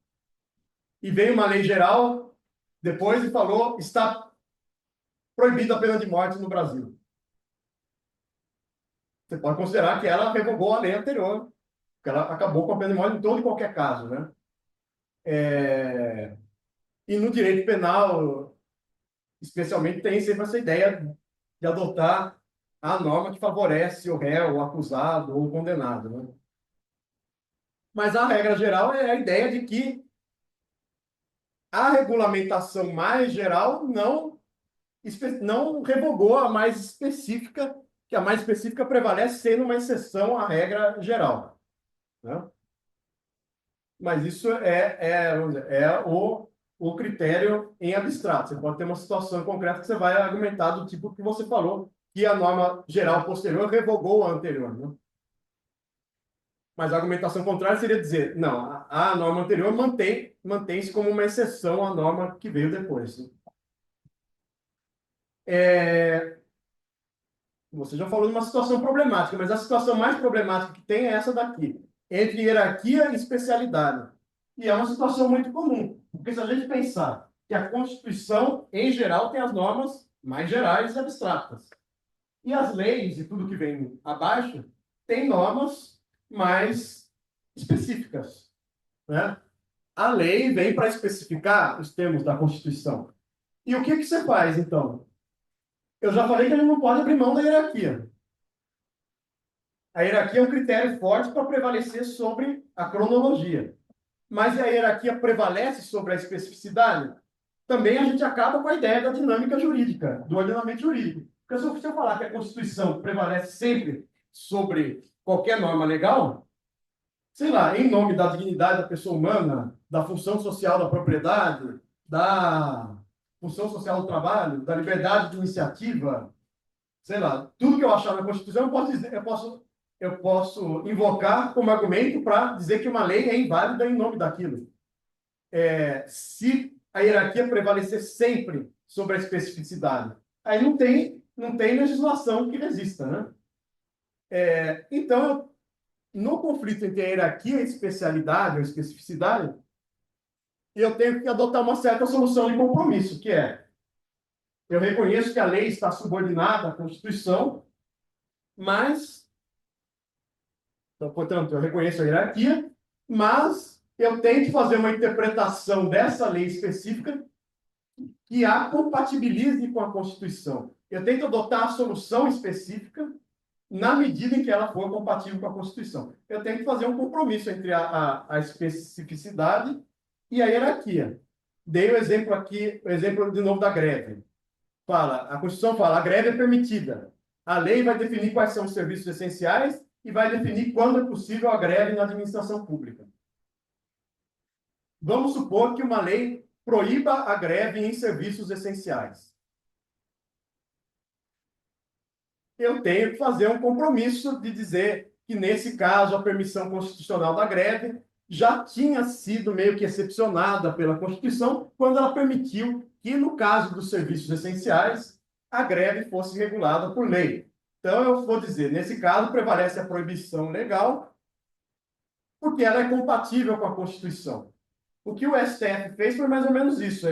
E veio uma lei geral depois e falou está proibida a pena de morte no Brasil. Você pode considerar que ela revogou a lei anterior, que ela acabou com a pena de morte em todo e qualquer caso, né? E no direito penal, especialmente, tem sempre essa ideia de adotar a norma que favorece o réu, o acusado ou o condenado, né? Mas a regra geral é a ideia de que a regulamentação mais geral não revogou a mais específica, que a mais específica prevalece sendo uma exceção à regra geral, né? Mas isso vamos dizer, o critério em abstrato. Você pode ter uma situação concreta que você vai argumentar do tipo que você falou, que a norma geral posterior revogou a anterior, né? Mas a argumentação contrária seria dizer, não, a norma anterior mantém-se como uma exceção à norma que veio depois, né? Você já falou de uma situação problemática, mas a situação mais problemática que tem é essa daqui, entre hierarquia e especialidade. E é uma situação muito comum, porque se a gente pensar que a Constituição, em geral, tem as normas mais gerais e abstratas, e as leis e tudo que vem abaixo tem normas mais específicas, né? A lei vem para especificar os termos da Constituição. E o que que você faz, então? Eu já falei que a gente não pode abrir mão da hierarquia. A hierarquia é um critério forte para prevalecer sobre a cronologia. Mas a hierarquia prevalece sobre a especificidade? Também a gente acaba com a ideia da dinâmica jurídica, do ordenamento jurídico. Porque se eu falar que a Constituição prevalece sempre sobre qualquer norma legal, sei lá, em nome da dignidade da pessoa humana, da função social da propriedade, da função social do trabalho, da liberdade de iniciativa, sei lá, tudo que eu achar na Constituição, eu posso invocar como argumento para dizer que uma lei é inválida em nome daquilo. Se a hierarquia prevalecer sempre sobre a especificidade, aí não tem legislação que resista, né? Então, no conflito entre a hierarquia e a especialidade ou especificidade, eu tenho que adotar uma certa solução de compromisso, que é, eu reconheço que a lei está subordinada à Constituição, mas então, portanto, eu reconheço a hierarquia, mas eu tento fazer uma interpretação dessa lei específica que a compatibilize com a Constituição. Eu tento adotar a solução específica na medida em que ela for compatível com a Constituição. Eu tenho que fazer um compromisso entre a especificidade e a hierarquia. Dei o exemplo aqui, o exemplo de novo da greve. A Constituição fala, a greve é permitida. A lei vai definir quais são os serviços essenciais e vai definir quando é possível a greve na administração pública. Vamos supor que uma lei proíba a greve em serviços essenciais. Eu tenho que fazer um compromisso de dizer que, nesse caso, a permissão constitucional da greve já tinha sido meio que excepcionada pela Constituição quando ela permitiu que, no caso dos serviços essenciais, a greve fosse regulada por lei. Então, eu vou dizer, nesse caso, prevalece a proibição legal, porque ela é compatível com a Constituição. O que o STF fez foi mais ou menos isso.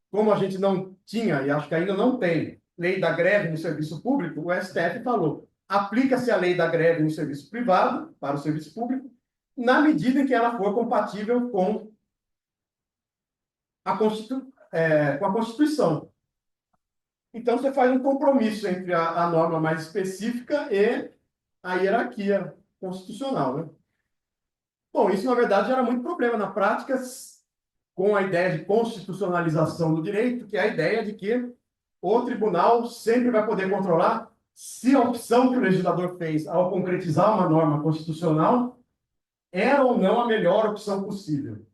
Como a gente não tinha, e acho que ainda não tem, lei da greve no serviço público, o STF falou: aplica-se a lei da greve no serviço privado, para o serviço público, na medida em que ela for compatível com com a Constituição. Então, você faz um compromisso entre a norma mais específica e a hierarquia constitucional, né? Bom, isso, na verdade, gera muito problema na prática com a ideia de constitucionalização do direito, que é a ideia de que o tribunal sempre vai poder controlar se a opção que o legislador fez ao concretizar uma norma constitucional é ou não a melhor opção possível.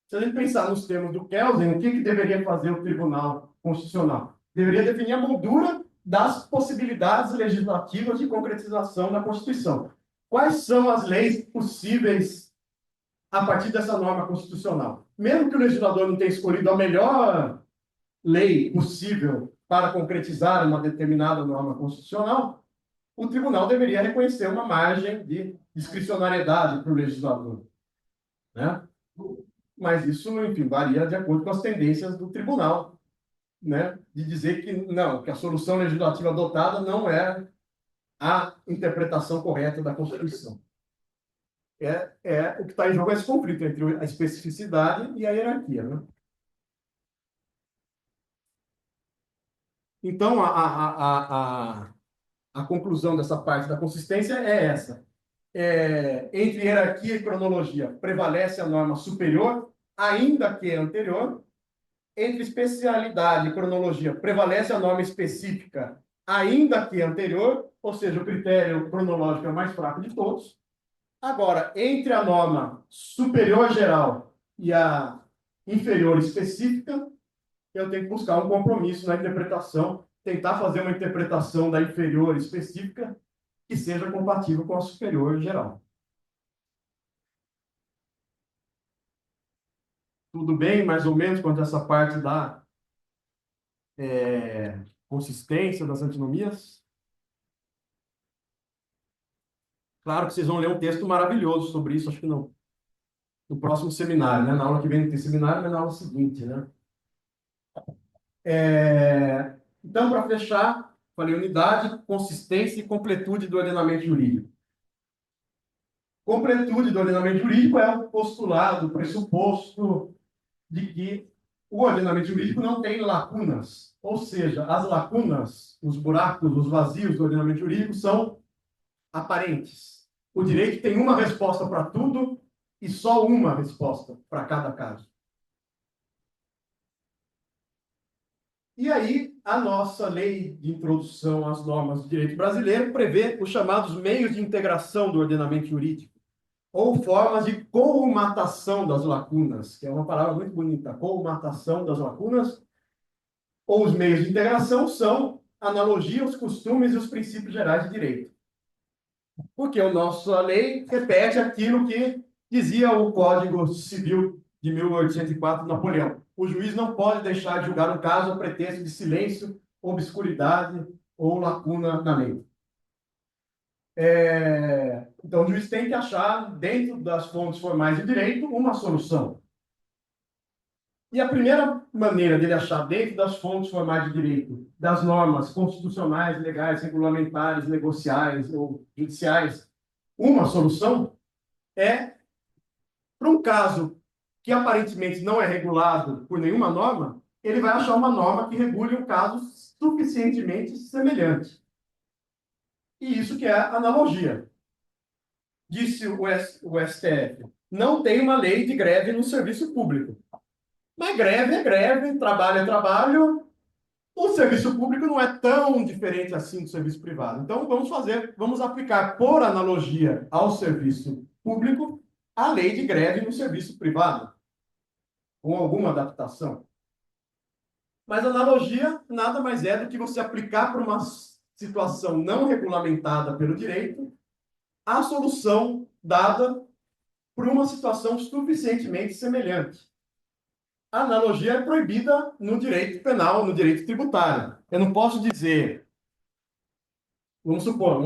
Se a gente pensar nos termos do Kelsen, o que deveria fazer o Tribunal Constitucional? Deveria definir a moldura das possibilidades legislativas de concretização da Constituição. Quais são as leis possíveis a partir dessa norma constitucional? Mesmo que o legislador não tenha escolhido a melhor lei possível para concretizar uma determinada norma constitucional, o tribunal deveria reconhecer uma margem de discricionariedade para o legislador, né? Mas isso, enfim, varia de acordo com as tendências do tribunal, né? De dizer que não, que a solução legislativa adotada não é a interpretação correta da Constituição. O que está em jogo é esse conflito entre a especificidade e a hierarquia, né? Então, a conclusão dessa parte da consistência é essa. Entre hierarquia e cronologia, prevalece a norma superior, ainda que anterior. Entre especialidade e cronologia, prevalece a norma específica, ainda que anterior, ou seja, o critério cronológico é o mais fraco de todos. Agora, entre a norma superior geral e a inferior específica, eu tenho que buscar um compromisso na interpretação, tentar fazer uma interpretação da inferior específica que seja compatível com a superior geral. Tudo bem, mais ou menos, quanto a essa parte da consistência das antinomias? Claro que vocês vão ler um texto maravilhoso sobre isso, acho que no próximo seminário, né? Na aula que vem não tem seminário, mas na aula seguinte, né? Então, para fechar, falei unidade, consistência e completude do ordenamento jurídico. Completude do ordenamento jurídico é o postulado, o pressuposto de que o ordenamento jurídico não tem lacunas, ou seja, as lacunas, os buracos, os vazios do ordenamento jurídico são aparentes. O direito tem uma resposta para tudo e só uma resposta para cada caso. E aí, a nossa lei de introdução às normas do direito brasileiro prevê os chamados meios de integração do ordenamento jurídico, ou formas de colmatação das lacunas, que é uma palavra muito bonita, colmatação das lacunas, ou os meios de integração são analogia, os costumes e os princípios gerais de direito. Porque a nossa lei repete aquilo que dizia o Código Civil de 1804 de Napoleão. O juiz não pode deixar de julgar um caso a pretexto de silêncio, obscuridade ou lacuna na lei. Então, o juiz tem que achar, dentro das fontes formais de direito, uma solução. E a primeira maneira dele achar, dentro das fontes formais de direito, das normas constitucionais, legais, regulamentares, negociais ou judiciais, uma solução é, para um caso que aparentemente não é regulado por nenhuma norma, ele vai achar uma norma que regule um caso suficientemente semelhante. E isso que é a analogia. Disse o STF, não tem uma lei de greve no serviço público. Mas greve é greve, trabalho é trabalho. O serviço público não é tão diferente assim do serviço privado. Então, vamos aplicar, por analogia ao serviço público, a lei de greve no serviço privado, com alguma adaptação. Mas a analogia nada mais é do que você aplicar para uma situação não regulamentada pelo direito a solução dada por uma situação suficientemente semelhante. A analogia é proibida no direito penal, no direito tributário. Eu não posso dizer, vamos supor, um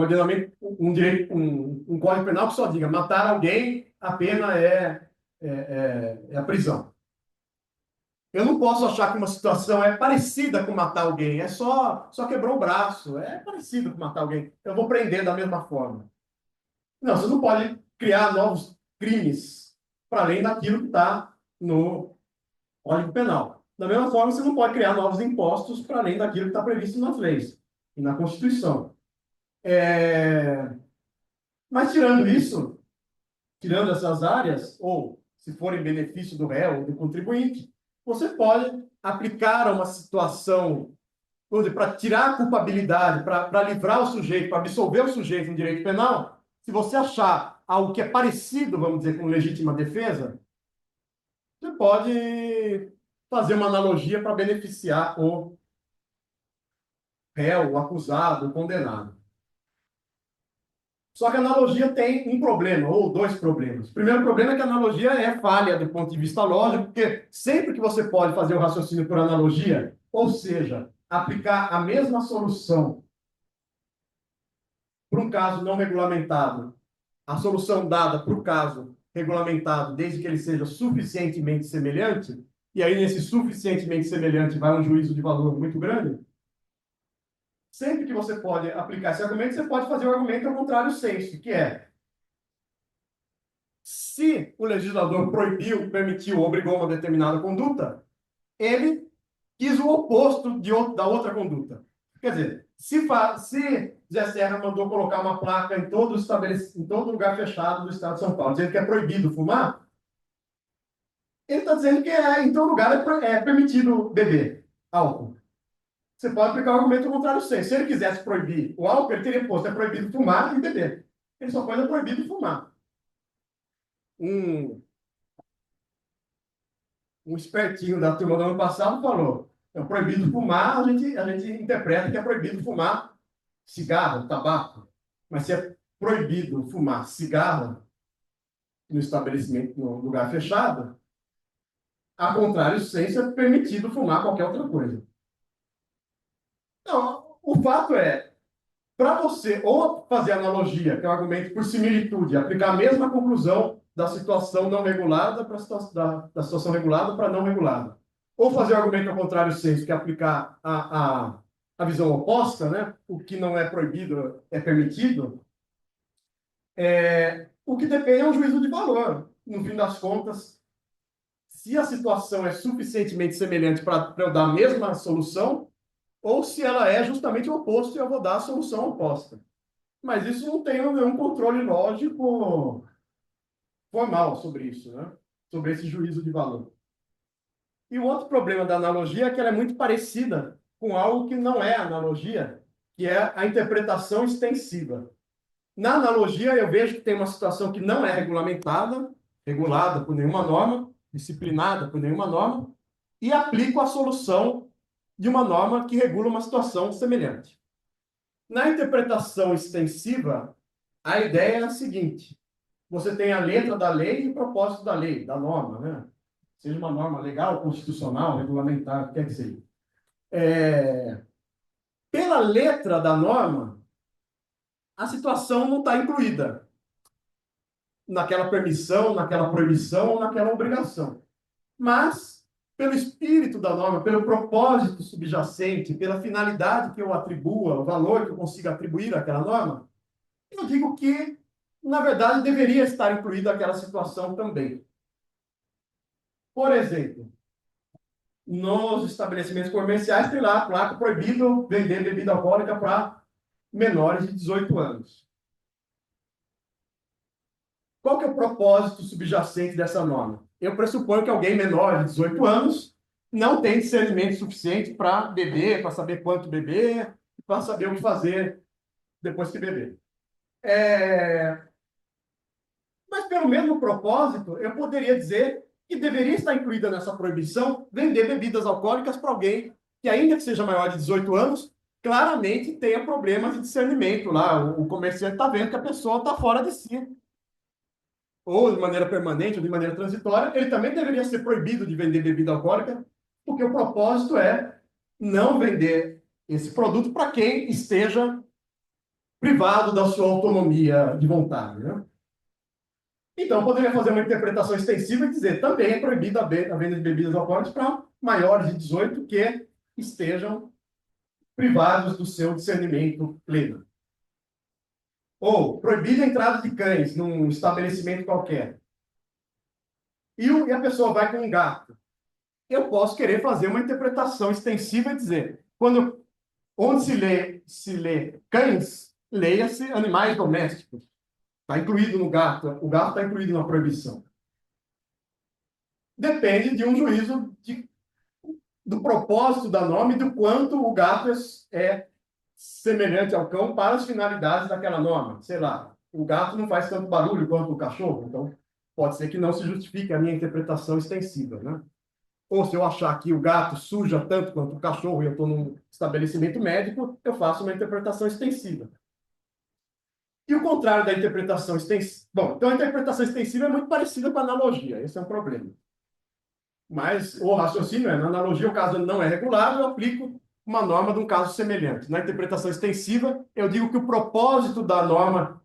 código penal que só diga matar alguém, a pena é a prisão. Eu não posso achar que uma situação é parecida com matar alguém, só quebrou o braço, é parecido com matar alguém. Eu vou prender da mesma forma. Não, você não pode criar novos crimes para além daquilo que está no Código Penal. Da mesma forma, você não pode criar novos impostos para além daquilo que está previsto nas leis e na Constituição. Mas tirando isso, tirando essas áreas, ou se for em benefício do réu ou do contribuinte, você pode aplicar a uma situação, para tirar a culpabilidade, para livrar o sujeito, para absolver o sujeito no direito penal, se você achar algo que é parecido, vamos dizer, com legítima defesa, você pode fazer uma analogia para beneficiar o réu, o acusado, o condenado. Só que a analogia tem um problema, ou dois problemas. O primeiro problema é que a analogia é falha do ponto de vista lógico, porque sempre que você pode fazer o raciocínio por analogia, ou seja, aplicar a mesma solução para um caso não regulamentado, a solução dada para o caso regulamentado, desde que ele seja suficientemente semelhante, e aí nesse suficientemente semelhante vai um juízo de valor muito grande, sempre que você pode aplicar esse argumento, você pode fazer o argumento ao contrário senso, que é, se o legislador proibiu, permitiu, obrigou uma determinada conduta, ele quis o oposto da outra conduta. Quer dizer, se Zé Serra mandou colocar uma placa em todo lugar fechado do estado de São Paulo, dizendo que é proibido fumar, ele está dizendo que em todo lugar é permitido beber álcool. Você pode aplicar o argumento contrário sem. Se ele quisesse proibir o álcool, ele teria posto é proibido fumar e beber. Ele só pode é proibido fumar. Um espertinho da turma do ano passado falou: é proibido fumar, a gente interpreta que é proibido fumar cigarro, tabaco. Mas se é proibido fumar cigarro no estabelecimento, no lugar fechado, a contrário senso, é permitido fumar qualquer outra coisa. Então, o fato é, para você ou fazer analogia, que é um argumento por similitude, aplicar a mesma conclusão da situação não regulada para da situação regulada para não regulada, ou fazer o argumento ao contrário senso, que é aplicar a visão oposta, né? O que não é proibido é permitido, o que depende é um juízo de valor. No fim das contas, se a situação é suficientemente semelhante para eu dar a mesma solução, ou se ela é justamente o oposto e eu vou dar a solução oposta. Mas isso não tem nenhum controle lógico formal sobre isso, né? Sobre esse juízo de valor. E o outro problema da analogia é que ela é muito parecida com algo que não é analogia, que é a interpretação extensiva. Na analogia, eu vejo que tem uma situação que não é regulada por nenhuma norma, disciplinada por nenhuma norma, e aplico a solução de uma norma que regula uma situação semelhante. Na interpretação extensiva, a ideia é a seguinte: você tem a letra da lei e o propósito da lei, da norma, né? Seja uma norma legal, constitucional, regulamentar, o que quer que seja. Pela letra da norma, a situação não está incluída naquela permissão, naquela proibição ou naquela obrigação. Mas, pelo espírito da norma, pelo propósito subjacente, pela finalidade que eu atribua, o valor que eu consiga atribuir àquela norma, eu digo que, na verdade, deveria estar incluída aquela situação também. Por exemplo, nos estabelecimentos comerciais tem lá a placa proibido vender bebida alcoólica para menores de 18 anos. Qual que é o propósito subjacente dessa norma? Eu pressuponho que alguém menor de 18 anos não tem discernimento suficiente para beber, para saber quanto beber, para saber o que fazer depois que beber. Mas, pelo mesmo propósito, eu poderia dizer que deveria estar incluída nessa proibição vender bebidas alcoólicas para alguém que, ainda que seja maior de 18 anos, claramente tenha problemas de discernimento lá. O comerciante está vendo que a pessoa está fora de si. ou de maneira permanente, ou de maneira transitória, ele também deveria ser proibido de vender bebida alcoólica, porque o propósito é não vender esse produto para quem esteja privado da sua autonomia de vontade, né? Então, poderia fazer uma interpretação extensiva e dizer também é proibida a venda de bebidas alcoólicas para maiores de 18 que estejam privados do seu discernimento pleno. Ou proibida a entrada de cães num estabelecimento qualquer. E a pessoa vai com um gato. Eu posso querer fazer uma interpretação extensiva e dizer, onde se lê cães, leia-se animais domésticos. Está incluído no gato, o gato está incluído na proibição. Depende de um juízo do propósito da norma e do quanto o gato é semelhante ao cão para as finalidades daquela norma. Sei lá, o gato não faz tanto barulho quanto o cachorro, então pode ser que não se justifique a minha interpretação extensiva, né? Ou se eu achar que o gato suja tanto quanto o cachorro e eu estou num estabelecimento médico, eu faço uma interpretação extensiva. E o contrário da interpretação extensiva. Bom, então a interpretação extensiva é muito parecida com a analogia, esse é um problema. Mas o raciocínio é, na analogia, o caso não é regulado, eu aplico uma norma de um caso semelhante. Na interpretação extensiva, eu digo que o propósito da norma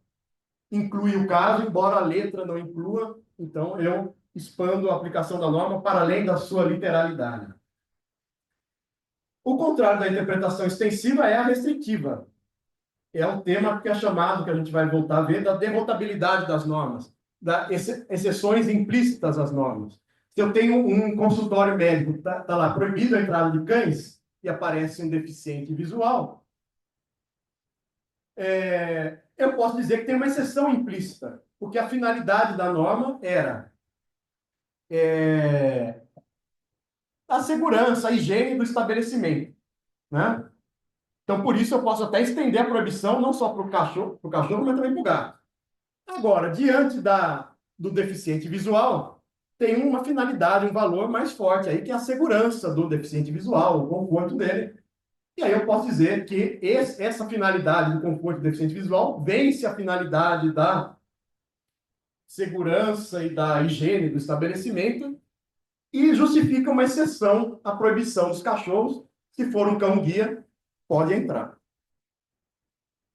inclui o caso, embora a letra não inclua, então eu expando a aplicação da norma para além da sua literalidade. O contrário da interpretação extensiva é a restritiva. É o tema que é chamado, que a gente vai voltar a ver, da derrotabilidade das normas, das exceções implícitas às normas. Se eu tenho um consultório médico, tá lá, proibido a entrada de cães, e aparece um deficiente visual, eu posso dizer que tem uma exceção implícita, porque a finalidade da norma era a segurança, a higiene do estabelecimento, né? Então, por isso, eu posso até estender a proibição não só para o cachorro, mas também para o gato. Agora, diante do deficiente visual, tem uma finalidade, um valor mais forte aí, que é a segurança do deficiente visual, o conforto dele. E aí eu posso dizer que essa finalidade do conforto do deficiente visual vence a finalidade da segurança e da higiene do estabelecimento e justifica uma exceção à proibição dos cachorros. Se for um cão-guia, pode entrar.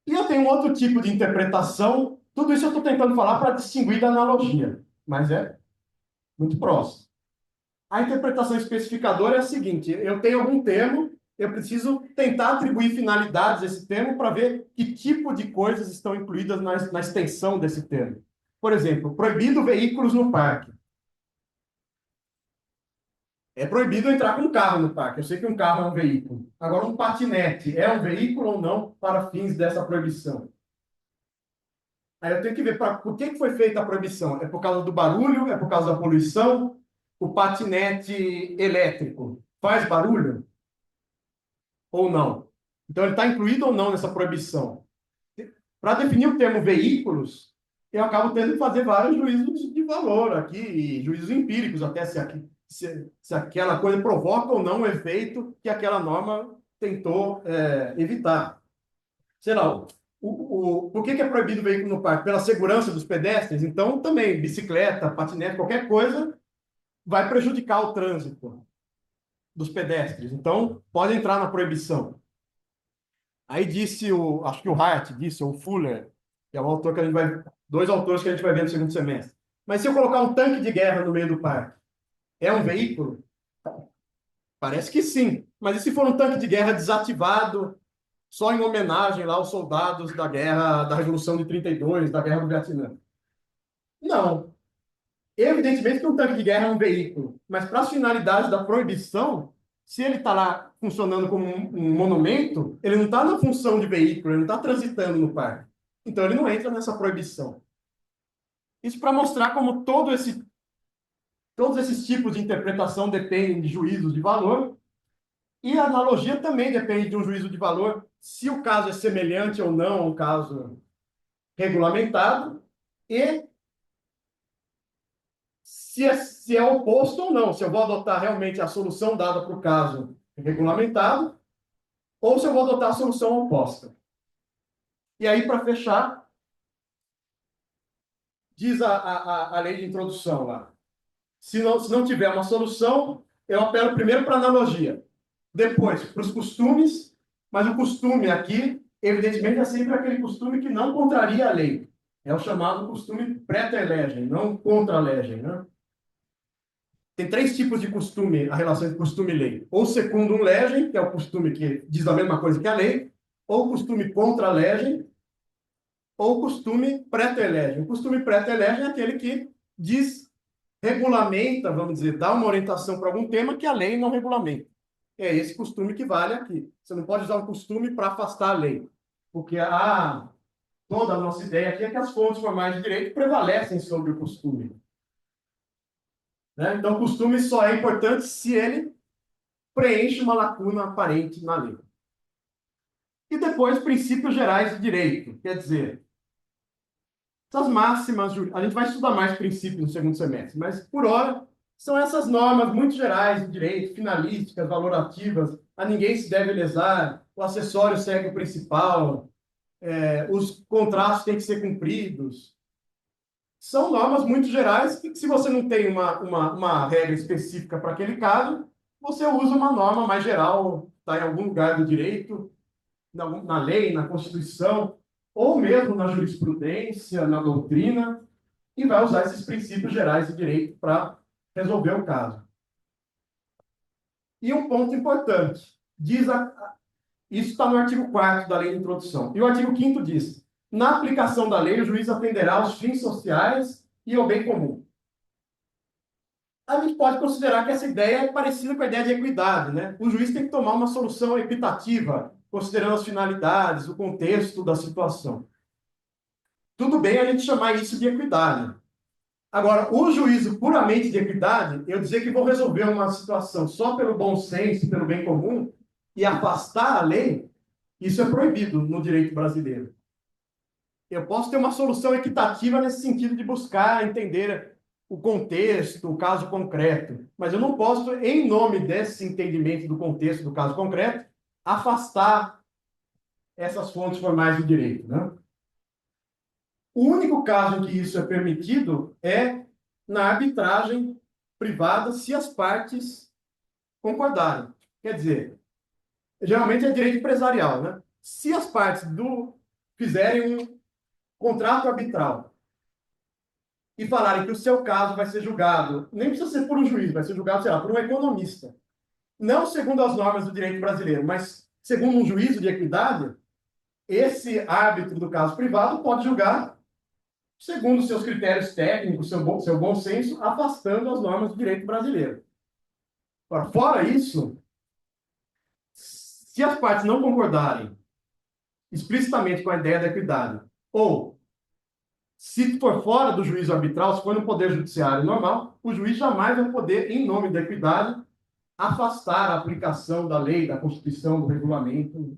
E eu tenho um outro tipo de interpretação. Tudo isso eu estou tentando falar para distinguir da analogia, mas é muito próximo. A interpretação especificadora é a seguinte: eu tenho algum termo, eu preciso tentar atribuir finalidades a esse termo para ver que tipo de coisas estão incluídas na extensão desse termo. Por exemplo, proibido veículos no parque. É proibido entrar com um carro no parque. Eu sei que um carro é um veículo. Agora, um patinete é um veículo ou não para fins dessa proibição? Aí eu tenho que ver por que foi feita a proibição. É por causa do barulho? É por causa da poluição? O patinete elétrico faz barulho ou não? Então, ele está incluído ou não nessa proibição? Para definir o termo veículos, eu acabo tendo que fazer vários juízos de valor aqui, e juízos empíricos, até se aquela coisa provoca ou não o efeito que aquela norma tentou evitar. Sei lá, por que é proibido o veículo no parque? Pela segurança dos pedestres? Então, também, bicicleta, patinete, qualquer coisa vai prejudicar o trânsito dos pedestres. Então, pode entrar na proibição. Aí acho que o Hart disse, ou o Fuller, que é um autor que dois autores que a gente vai ver no segundo semestre. Mas se eu colocar um tanque de guerra no meio do parque, é um veículo? Parece que sim. Mas e se for um tanque de guerra desativado só em homenagem lá aos soldados da guerra, da Revolução de 32, da Guerra do Vietnã? Não. Evidentemente que um tanque de guerra é um veículo, mas para as finalidades da proibição, se ele está lá funcionando como um monumento, ele não está na função de veículo, ele não está transitando no parque. Então ele não entra nessa proibição. Isso para mostrar como todos esses tipos de interpretação dependem de juízos de valor, e a analogia também depende de um juízo de valor, se o caso é semelhante ou não a um caso regulamentado, e se é oposto ou não, se eu vou adotar realmente a solução dada para o caso regulamentado, ou se eu vou adotar a solução oposta. E aí, para fechar, diz a lei de introdução lá. Se não tiver uma solução, eu apelo primeiro para a analogia, depois para os costumes, mas o costume aqui, evidentemente, é sempre aquele costume que não contraria a lei. É o chamado costume preter-legem, não contra-legem, né? Tem três tipos de costume, a relação entre costume e lei. Ou secundum legem, que é o costume que diz a mesma coisa que a lei, ou costume contra-legem, ou costume preter-legem. O costume preter-legem é aquele que diz, regulamenta, vamos dizer, dá uma orientação para algum tema que a lei não regulamenta. É esse costume que vale aqui. Você não pode usar um costume para afastar a lei, porque toda a nossa ideia aqui é que as fontes formais de direito prevalecem sobre o costume. Né? Então, o costume só é importante se ele preenche uma lacuna aparente na lei. E depois, princípios gerais de direito. Quer dizer, essas máximas, a gente vai estudar mais princípios no segundo semestre, mas, por hora, são essas normas muito gerais de direito, finalísticas, valorativas, a ninguém se deve lesar, o acessório segue o principal, os contratos têm que ser cumpridos. São normas muito gerais que, se você não tem uma regra específica para aquele caso, você usa uma norma mais geral, está em algum lugar do direito, na lei, na Constituição, ou mesmo na jurisprudência, na doutrina, e vai usar esses princípios gerais de direito para resolver o caso. E um ponto importante, isso está no artigo 4º da lei de introdução. E o artigo 5º diz: na aplicação da lei, o juiz atenderá aos fins sociais e ao bem comum. A gente pode considerar que essa ideia é parecida com a ideia de equidade, né? O juiz tem que tomar uma solução equitativa, considerando as finalidades, o contexto da situação. Tudo bem a gente chamar isso de equidade. Agora, o juízo puramente de equidade, eu dizer que vou resolver uma situação só pelo bom senso, pelo bem comum, e afastar a lei, isso é proibido no direito brasileiro. Eu posso ter uma solução equitativa nesse sentido de buscar entender o contexto, o caso concreto, mas eu não posso, em nome desse entendimento do contexto do caso concreto, afastar essas fontes formais do direito, né? O único caso em que isso é permitido é na arbitragem privada, se as partes concordarem. Quer dizer, geralmente é direito empresarial, né? Se as partes fizerem um contrato arbitral e falarem que o seu caso vai ser julgado, nem precisa ser por um juiz, vai ser julgado, sei lá, por um economista. Não segundo as normas do direito brasileiro, mas segundo um juízo de equidade, esse árbitro do caso privado pode julgar segundo seus critérios técnicos, seu bom senso, afastando as normas do direito brasileiro. Agora, fora isso, se as partes não concordarem explicitamente com a ideia da equidade, ou se for fora do juízo arbitral, se for no poder judiciário normal, o juiz jamais vai poder, em nome da equidade, afastar a aplicação da lei, da Constituição, do regulamento,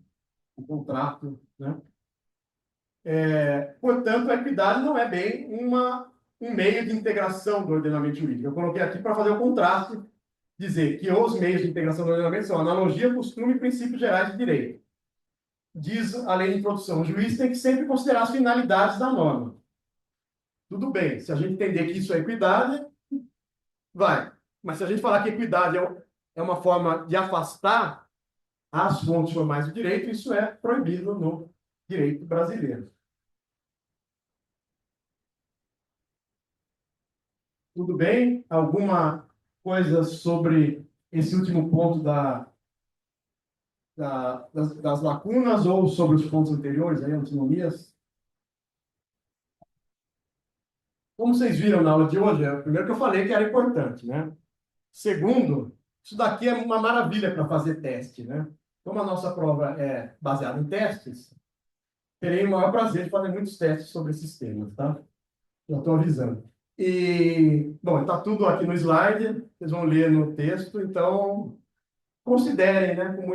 do contrato, né? Portanto, a equidade não é bem um meio de integração do ordenamento jurídico. Eu coloquei aqui para fazer o contraste, dizer que os meios de integração do ordenamento são analogia, costume e princípios gerais de direito. Diz a lei de introdução: o juiz tem que sempre considerar as finalidades da norma. Tudo bem, se a gente entender que isso é equidade, vai. Mas se a gente falar que equidade é uma forma de afastar as fontes formais do direito, isso é proibido no direito brasileiro. Tudo bem? Alguma coisa sobre esse último ponto das lacunas ou sobre os pontos anteriores, aí, antinomias? Como vocês viram na aula de hoje, primeiro que eu falei que era importante, né? Segundo, isso daqui é uma maravilha para fazer teste, né? Como a nossa prova é baseada em testes, terei o maior prazer de fazer muitos testes sobre esses temas, tá? Já estou avisando. E, bom, está tudo aqui no slide, vocês vão ler no texto, então considerem, né, como